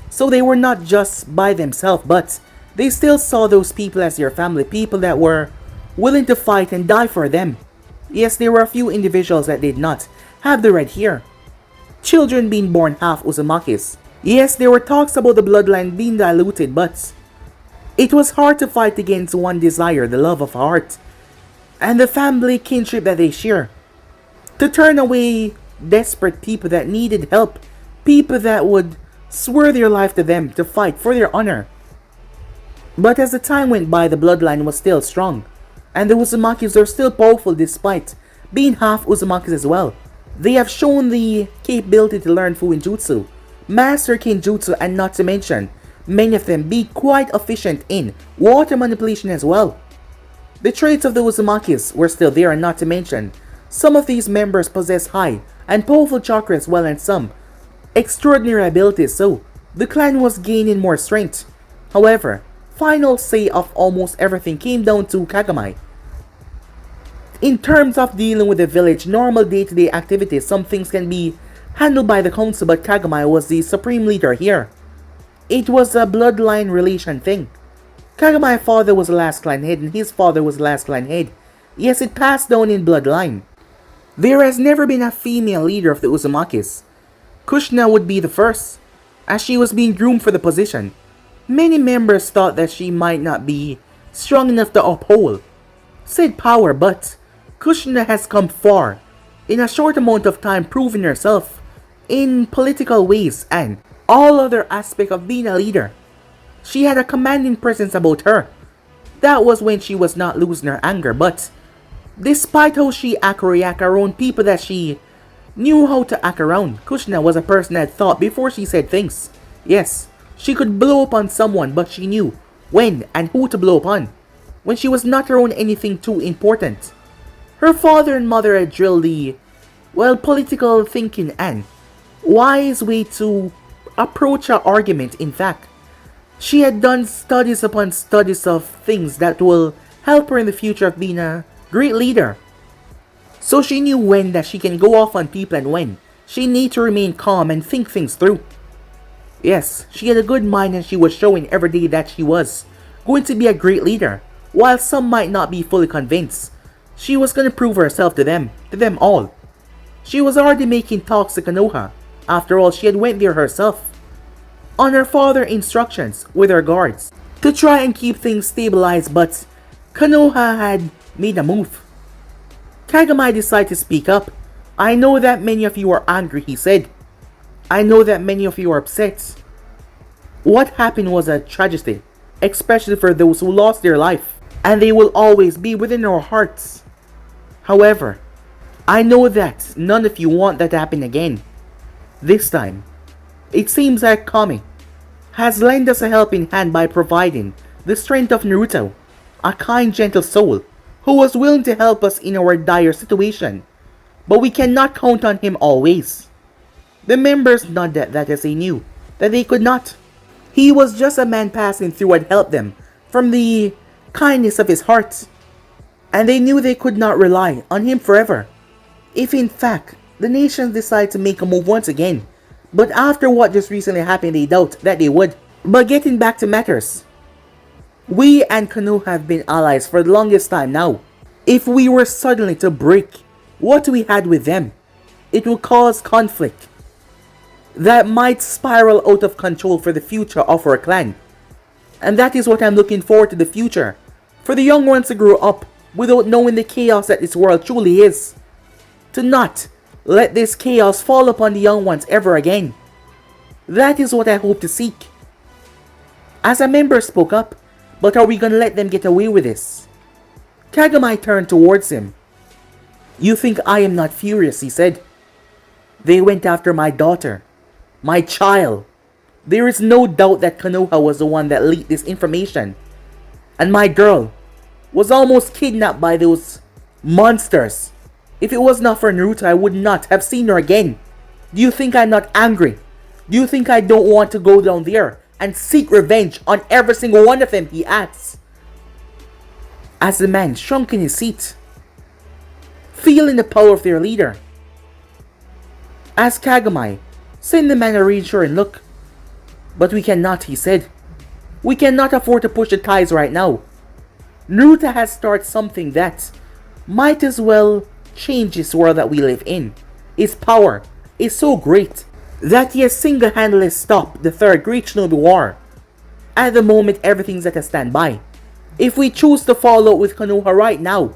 So they were not just by themselves, but they still saw those people as their family, people that were willing to fight and die for them. Yes, there were a few individuals that did not have the right here. Children being born half Uzumakis. Yes, there were talks about the bloodline being diluted, but it was hard to fight against one desire, the love of heart, and the family kinship that they share. To turn away desperate people that needed help, people that would swear their life to them to fight for their honor. But as the time went by, the bloodline was still strong, and the Uzumakis are still powerful despite being half Uzumakis as well. They have shown the capability to learn Fuinjutsu, master Kinjutsu, and not to mention, many of them be quite efficient in water manipulation as well. The traits of the Uzumakis were still there, and not to mention, some of these members possess high and powerful chakra as well, and some extraordinary abilities, so the clan was gaining more strength. However, final say of almost everything came down to Kagami. In terms of dealing with the village, normal day-to-day activities, some things can be handled by the council, but Kagami was the supreme leader here. It was a bloodline relation thing. Kagami's father was the last clan head, and his father was the last clan head. Yes, it passed down in bloodline. There has never been a female leader of the Uzumakis. Kushina would be the first, as she was being groomed for the position. Many members thought that she might not be strong enough to uphold said power, but Kushina has come far in a short amount of time, proving herself in political ways and all other aspects of being a leader. She had a commanding presence about her. That was when she was not losing her anger, but despite how she react around people that she knew how to act around, Kushina was a person that thought before she said things. Yes, she could blow up on someone, but she knew when and who to blow up on, when she was not around anything too important. Her father and mother had drilled the, political thinking and wise way to approach an argument. In fact, she had done studies upon studies of things that will help her in the future of being a great leader. So she knew when that she can go off on people and when she needs to remain calm and think things through. Yes, she had a good mind, and she was showing every day that she was going to be a great leader. While some might not be fully convinced, she was going to prove herself to them all. She was already making talks to Konoha. After all, she had went there herself, on her father's instructions with her guards, to try and keep things stabilized, but Konoha had made a move. Kagami decided to speak up. "I know that many of you are angry," he said. "I know that many of you are upset. What happened was a tragedy, especially for those who lost their life, and they will always be within our hearts. However, I know that none of you want that to happen again. This time, it seems that Kami has lent us a helping hand by providing the strength of Naruto, a kind, gentle soul who was willing to help us in our dire situation, but we cannot count on him always." The members nodded at that, as they knew that they could not. He was just a man passing through and helped them from the kindness of his heart, and they knew they could not rely on him forever. If in fact the nations decide to make a move once again, but after what just recently happened, they doubt that they would. But getting back to matters, We and Konoha have been allies for the longest time now. If we were suddenly to break what we had with them, it will cause conflict that might spiral out of control for the future of our clan. And that is what I'm looking forward to the future. For the young ones to grow up without knowing the chaos that this world truly is. To not let this chaos fall upon the young ones ever again. That is what I hope to seek. As a member spoke up, but are we gonna let them get away with this? Kagami turned towards him. You think I am not furious, he said. They went after my daughter. My child. There is no doubt that Konoha was the one that leaked this information. And my girl was almost kidnapped by those monsters. If it was not for Naruto, I would not have seen her again. Do you think I'm not angry? Do you think I don't want to go down there and seek revenge on every single one of them, he asks. As the man shrunk in his seat, feeling the power of their leader. As Kagami sent the man a reassuring look. But we cannot, he said. We cannot afford to push the ties right now. Naruto has started something that might as well change this world that we live in. His power is so great that he has single-handedly stopped the Third Great Shinobi War. At the moment, everything's at a standby. If we choose to follow with Konoha right now,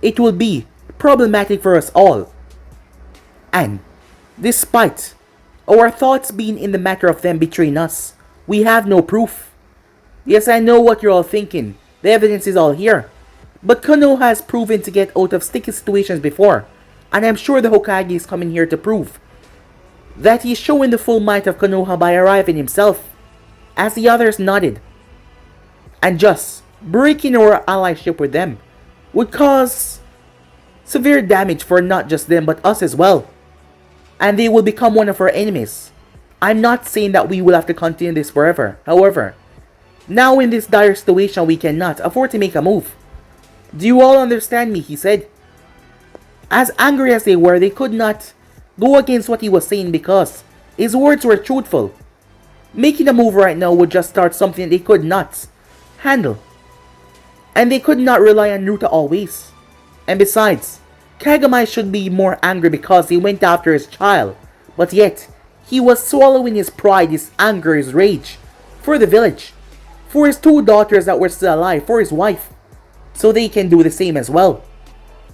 it will be problematic for us all. And despite our thoughts being in the matter of them betraying us, we have no proof. Yes, I know what you're all thinking. The evidence is all here. But Konoha has proven to get out of sticky situations before. And I'm sure the Hokage is coming here to prove that he's showing the full might of Konoha by arriving himself. As the others nodded. And just breaking our allyship with them would cause severe damage for not just them but us as well. And they will become one of our enemies. I'm not saying that we will have to continue this forever. However, now in this dire situation we cannot afford to make a move. Do you all understand me? He said. As angry as they were, they could not go against what he was saying because his words were truthful. Making a move right now would just start something they could not handle. And they could not rely on Naruto always. And besides, Kagami should be more angry because he went after his child. But yet, he was swallowing his pride, his anger, his rage. For the village. For his two daughters that were still alive. For his wife. So they can do the same as well.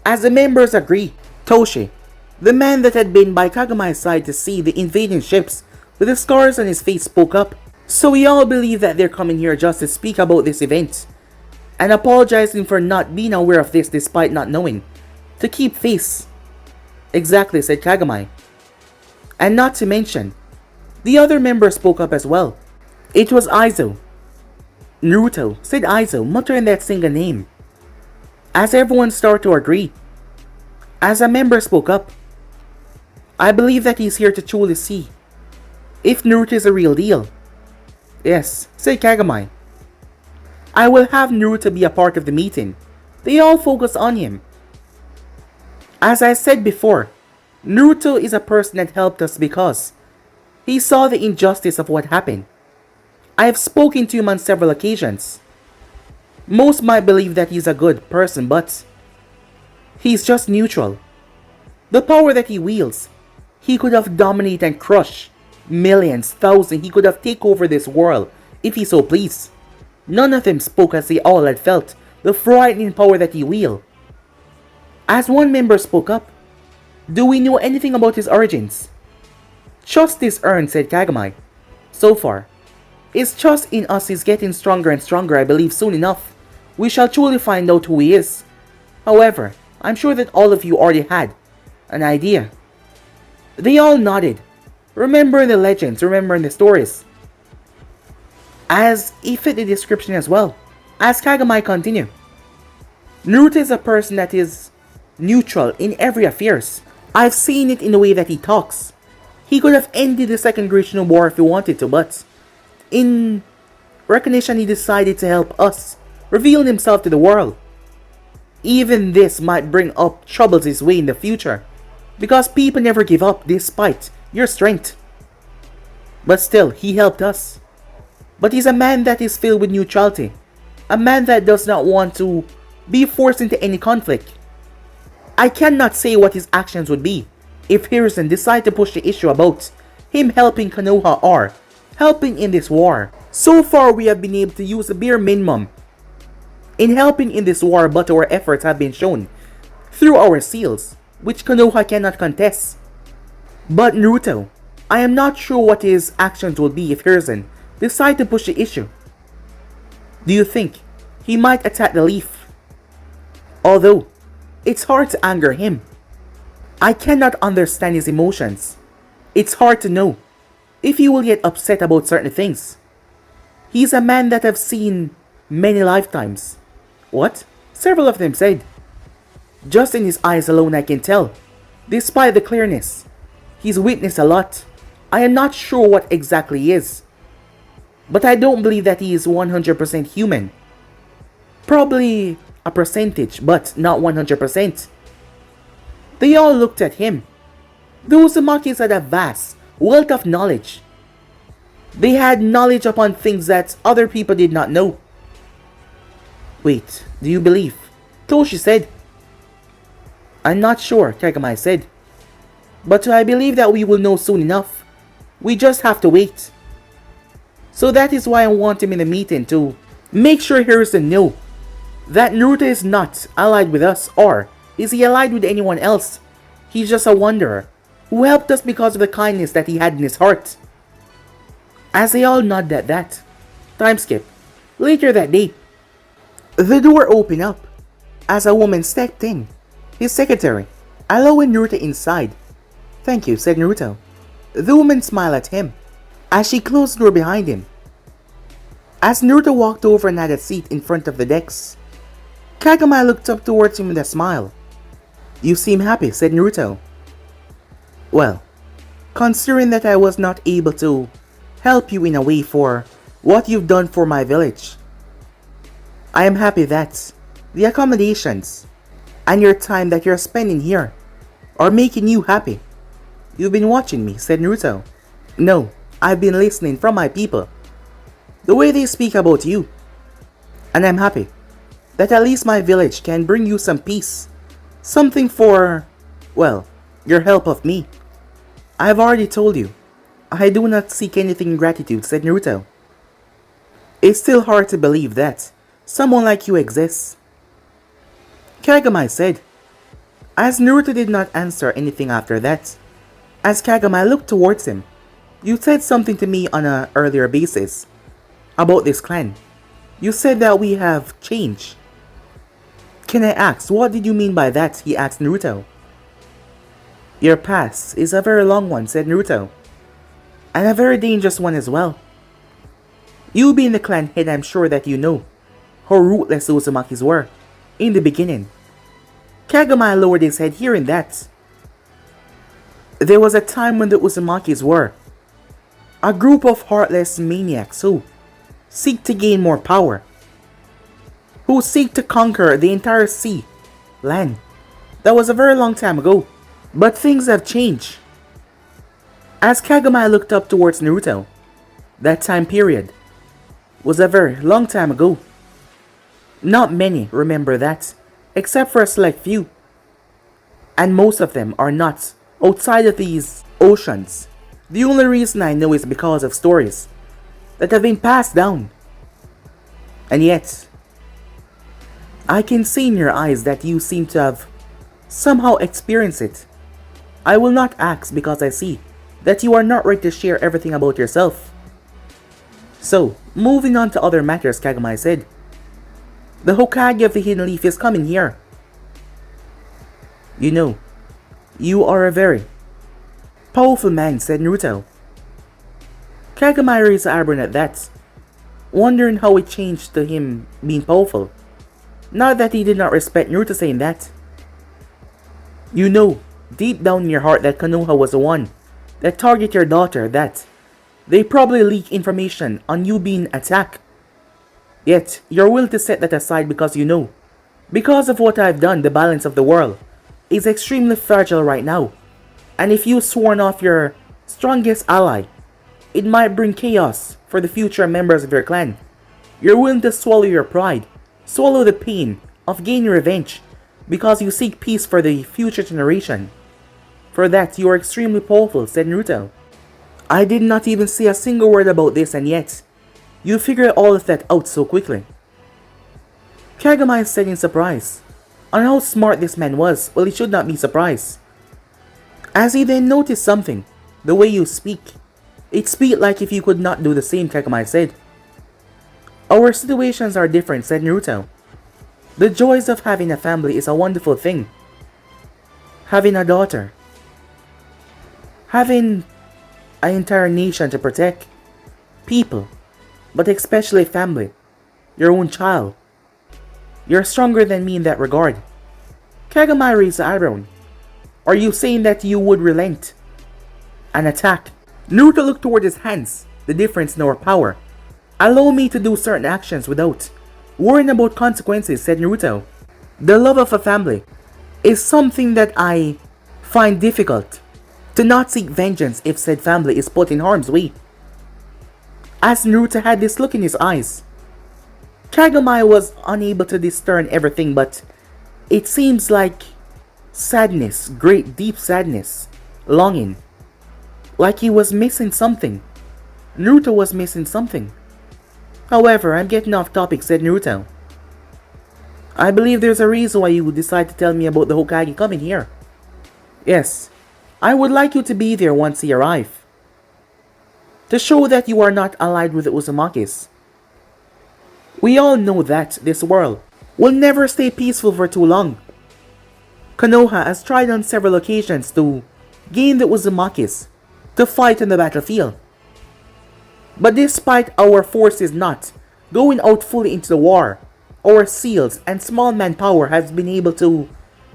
As the members agree, Toshi, the man that had been by Kagami's side to see the invading ships with the scars on his face, spoke up. So we all believe that they're coming here just to speak about this event. And apologizing for not being aware of this despite not knowing. To keep face. Exactly, said Kagami. And not to mention, the other member spoke up as well. It was Aizo. Naruto, said Aizo, muttering that single name. As everyone started to agree. As a member spoke up. I believe that he's here to truly see if Naruto is a real deal. Yes, said Kagami. I will have Naruto be a part of the meeting. They all focus on him. As I said before, Naruto is a person that helped us because he saw the injustice of what happened. I have spoken to him on several occasions. Most might believe that he's a good person, but he's just neutral. The power that he wields, he could have dominated and crushed millions, thousands. He could have taken over this world if he so pleased. None of them spoke as they all had felt the frightening power that he wielded. As one member spoke up, do we know anything about his origins? Trust is earned, said Kagami. So far, his trust in us is getting stronger and stronger. I believe soon enough, we shall truly find out who he is. However, I'm sure that all of you already had an idea. They all nodded, remembering the legends, remembering the stories. As he fit the description as well. As Kagami continued, Naruto is a person that is neutral in every affairs. I've seen it in the way that he talks. He could have ended the Second Great Shinobi War if he wanted to, but in recognition he decided to help us, revealing himself to the world. Even this might bring up troubles his way in the future, because people never give up despite your strength. But still, he helped us. But he's a man that is filled with neutrality. A man that does not want to be forced into any conflict. I cannot say what his actions would be if Harrison decided to push the issue about him helping Konoha or helping in this war. So far we have been able to use the bare minimum in helping in this war, but our efforts have been shown through our seals, which Konoha cannot contest. But Naruto, I am not sure what his actions will be if Hiruzen decides to push the issue. Do you think he might attack the leaf? Although, it's hard to anger him. I cannot understand his emotions. It's hard to know if he will get upset about certain things. He's a man that I've seen many lifetimes. What? Several of them said. Just in his eyes alone I can tell. Despite the clearness, he's witnessed a lot. I am not sure what exactly he is. But I don't believe that he is 100% human. Probably a percentage, but not 100%. They all looked at him. The Uzumakis had a vast wealth of knowledge. They had knowledge upon things that other people did not know. Wait, do you believe? Toshi said. I'm not sure, Kagami said. But I believe that we will know soon enough. We just have to wait. So that is why I want him in the meeting to make sure Hiruzen know that Naruto is not allied with us, or is he allied with anyone else? He's just a wanderer who helped us because of the kindness that he had in his heart. As they all nodded at that, time skip. Later that day, the door opened up as a woman stepped in. His secretary, allowing Naruto inside. Thank you, said Naruto. The woman smiled at him as she closed the door behind him. As Naruto walked over and had a seat in front of the decks, Kagami looked up towards him with a smile. You seem happy, said Naruto. Well, considering that I was not able to help you in a way for what you've done for my village, I am happy that the accommodations and your time that you're spending here are making you happy. You've been watching me, said Naruto. No, I've been listening from my people, the way they speak about you. And I'm happy that at least my village can bring you some peace. Something for, well, your help of me. I've already told you, I do not seek anything in gratitude, said Naruto. It's still hard to believe that someone like you exists. Kagami said, as Naruto did not answer anything after that. As Kagami looked towards him, you said something to me on an earlier basis about this clan. You said that we have changed. Can I ask, what did you mean by that? He asked Naruto. Your past is a very long one, said Naruto. And a very dangerous one as well. You being the clan head, I'm sure that you know how ruthless the Uzumakis were in the beginning. Kagami lowered his head hearing that. There was a time when the Uzumakis were a group of heartless maniacs who seek to gain more power, who seek to conquer the entire sea, land. That was a very long time ago, but things have changed. As Kagami looked up towards Naruto, that time period was a very long time ago. Not many remember that, except for a select few. And most of them are not outside of these oceans. The only reason I know is because of stories that have been passed down. And yet, I can see in your eyes that you seem to have somehow experienced it. I will not ask because I see that you are not ready to share everything about yourself. So, moving on to other matters, Kagami said. The Hokage of the Hidden Leaf is coming here. You know, you are a very powerful man, said Naruto. Kagami raised an eyebrow at that, wondering how it changed to him being powerful. Not that he did not respect Naruto saying that. You know, deep down in your heart that Konoha was the one that targeted your daughter, that they probably leak information on you being attacked. Yet, you're willing to set that aside because you know, because of what I've done, the balance of the world is extremely fragile right now. And if you sworn off your strongest ally, it might bring chaos for the future members of your clan. You're willing to swallow your pride, swallow the pain of gaining revenge, because you seek peace for the future generation. For that, you are extremely powerful, said Naruto. I did not even say a single word about this, and yet, you figured all of that out so quickly. Kagami said in surprise. On how smart this man was, well, he should not be surprised. As he then noticed something, the way you speak. It speak like if you could not do the same, Kagami said. Our situations are different, said Naruto. The joys of having a family is a wonderful thing. Having a daughter. Having an entire nation to protect. People. But especially family. Your own child. You're stronger than me in that regard. Kagami raised the eyebrow. Are you saying that you would relent and attack? Naruto looked toward his hands, the difference in our power. Allow me to do certain actions without worrying about consequences, said Naruto. The love of a family is something that I find difficult. To not seek vengeance if said family is put in harm's way. As Naruto had this look in his eyes, Kagami was unable to discern everything, but it seems like sadness, great deep sadness, longing. Like he was missing something. Naruto was missing something. However, I'm getting off topic, said Naruto. I believe there's a reason why you would decide to tell me about the Hokage coming here. Yes, I would like you to be there once he arrives. To show that you are not allied with the Uzumakis. We all know that this world will never stay peaceful for too long. Konoha has tried on several occasions to gain the Uzumakis to fight on the battlefield. But despite our forces not going out fully into the war, our seals and small manpower has been able to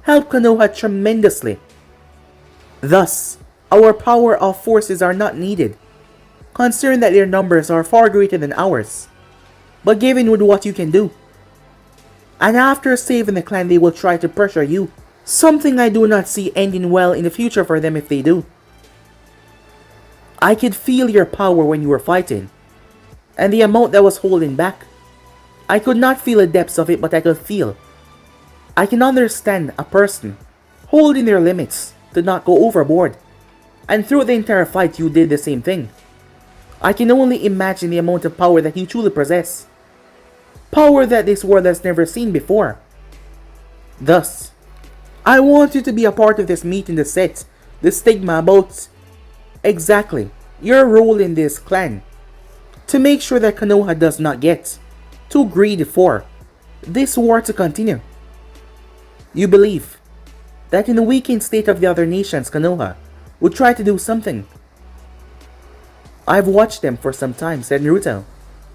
help Konoha tremendously. Thus, our power of forces are not needed, considering that their numbers are far greater than ours. But given with what you can do, and after saving the clan, they will try to pressure you. Something I do not see ending well in the future for them if they do. I could feel your power when you were fighting, and the amount that was holding back. I could not feel the depths of it, but I could feel. I can understand a person holding their limits to not go overboard, and throughout the entire fight you did the same thing. I can only imagine the amount of power that you truly possess. Power that this world has never seen before. Thus, I want you to be a part of this meeting to set the stigma about exactly your role in this clan, to make sure that Konoha does not get too greedy for this war to continue. You believe that in the weakened state of the other nations, Konoha would try to do something. I've watched them for some time, said Naruto.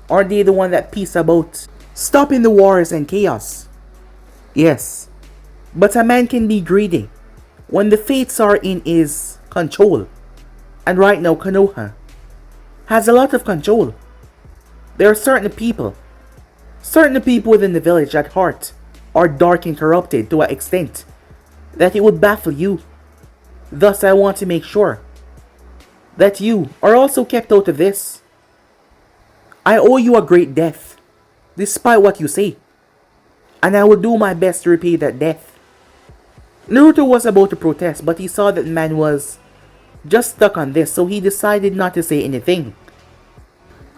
Aren't they the one that piece about stopping the wars and chaos? Yes, but a man can be greedy when the fates are in his control. And right now Konoha has a lot of control. There are certain people within the village at heart are dark and corrupted to an extent that it would baffle you. Thus I want to make sure that you are also kept out of this. I owe you a great death, despite what you say, and I will do my best to repay that death. Naruto was about to protest, but he saw that the man was just stuck on this, so he decided not to say anything.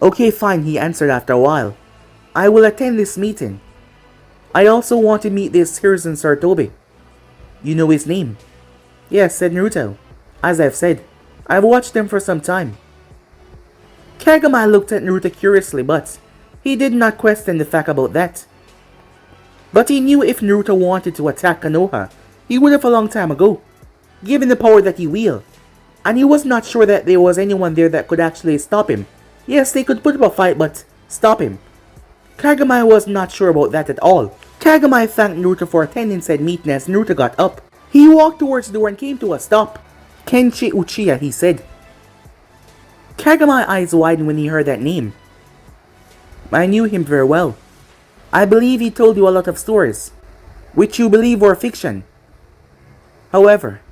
Okay, fine, he answered after a while. I will attend this meeting. I also want to meet this Hiruzen Sarutobi. You know his name? Yes, said Naruto. As I've said, I've watched him for some time. Kagami looked at Naruto curiously, but he did not question the fact about that. But he knew if Naruto wanted to attack Konoha, he would have a long time ago, given the power that he wields. And he was not sure that there was anyone there that could actually stop him. Yes, they could put up a fight, but stop him. Kagami was not sure about that at all. Kagami thanked Naruto for attending said meeting as Naruto got up. He walked towards the door and came to a stop. Kenshi Uchiha, he said. Kagami's eyes widened when he heard that name. I knew him very well. I believe he told you a lot of stories, which you believe were fiction. However,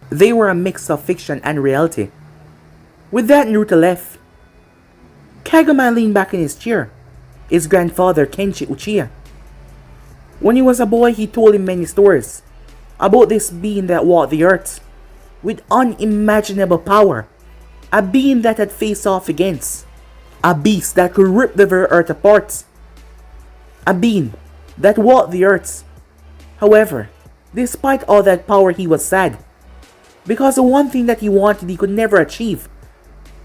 they were a mix of fiction and reality. With that, Naruto left. Kagami leaned back in his chair. his grandfather Kenshi Uchiha. When he was a boy, he told him many stories about this being that walked the earth with unimaginable power, a being that had faced off against a beast that could rip the very earth apart, a being that walked the earth. However, despite all that power, he was sad, because the one thing that he wanted he could never achieve,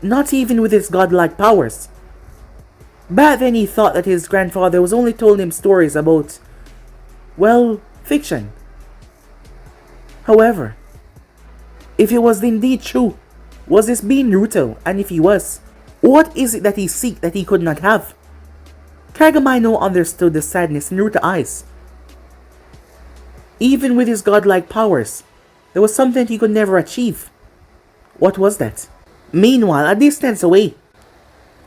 not even with his godlike powers. Back then he thought that his grandfather was only told him stories about, well, fiction. However, if it was indeed true, was this being Naruto? And if he was, what is it that he seek that he could not have? Kagami no understood the sadness in Naruto's eyes. Even with his godlike powers, there was something he could never achieve. What was that? Meanwhile, a distance away,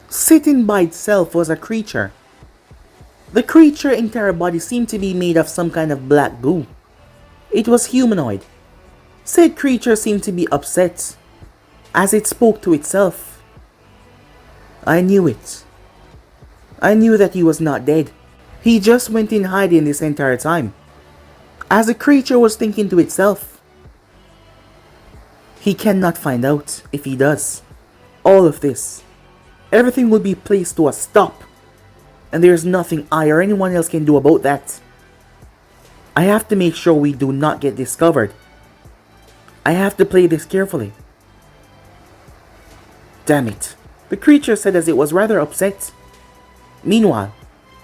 sitting by itself, was a creature. The creature's entire body seemed to be made of some kind of black goo. It was humanoid. Said creature seemed to be upset as it spoke to itself. I knew it. I knew that he was not dead. He just went in hiding this entire time. As the creature was thinking to itself, he cannot find out. If he does, all of this, everything will be placed to a stop, and there's nothing I or anyone else can do about that. I have to make sure we do not get discovered. I have to play this carefully. Damn it, the creature said as it was rather upset. Meanwhile,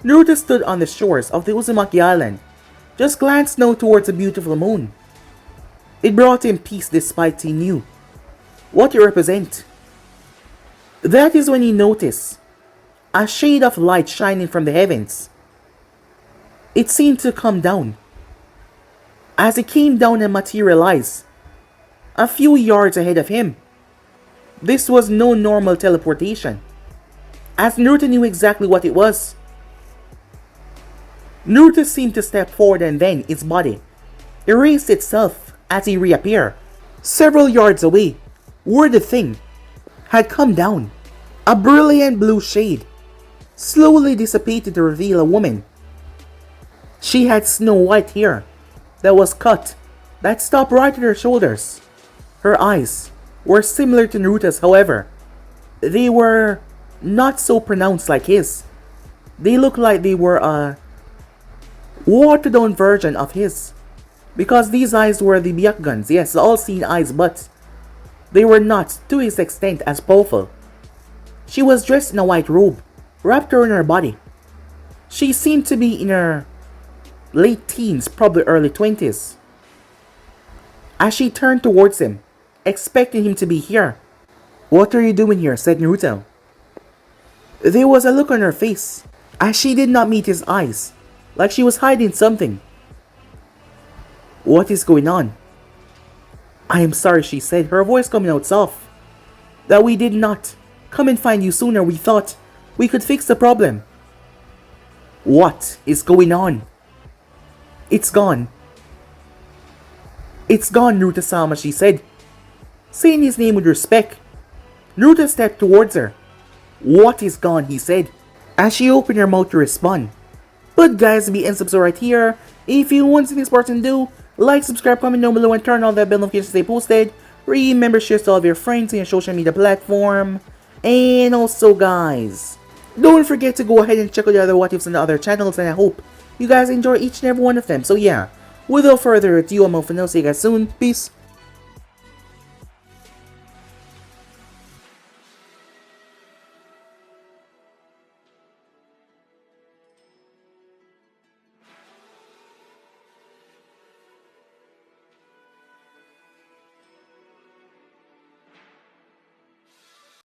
Naruto stood on the shores of the Uzumaki island, just glanced now towards a beautiful moon. It brought him peace despite he knew what it represented. That is when he noticed a shade of light shining from the heavens. It seemed to come down. As it came down and materialized a few yards ahead of him. This was no normal teleportation, as Naruto knew exactly what it was. Naruto seemed to step forward and then its body erased itself as he reappeared. Several yards away, where the thing had come down, a brilliant blue shade slowly dissipated to reveal a woman. She had snow white hair that was cut, that stopped right at her shoulders. Her eyes were similar to Naruto's, however, they were not so pronounced like his. They looked like they were a watered down version of his, because these eyes were the Byakugans, yes, all-seeing eyes, but they were not to his extent as powerful. She was dressed in a white robe, wrapped around her body. She seemed to be in her late teens, probably early 20s. As she turned towards him, expecting him to be here. What are you doing here? Said Naruto. There was a look on her face, as she did not meet his eyes, like she was hiding something. What is going on? I am sorry, she said, her voice coming out soft, that we did not come and find you sooner. We thought we could fix the problem. What is going on? It's gone. It's gone, Naruto-sama, she said, saying his name with respect. Naruto stepped towards her. What is gone? He said, as she opened her mouth to respond. But guys, be and subscribe right here. If you want to see this person do, like, subscribe, comment down below, and turn on that bell notification to stay posted. Remember, share to all of your friends on your social media platform. And also guys, don't forget to go ahead and check out the other what ifs on the other channels, and I hope you guys enjoy each and every one of them. So yeah, without further ado, I'm off and I'll see you guys soon. Peace.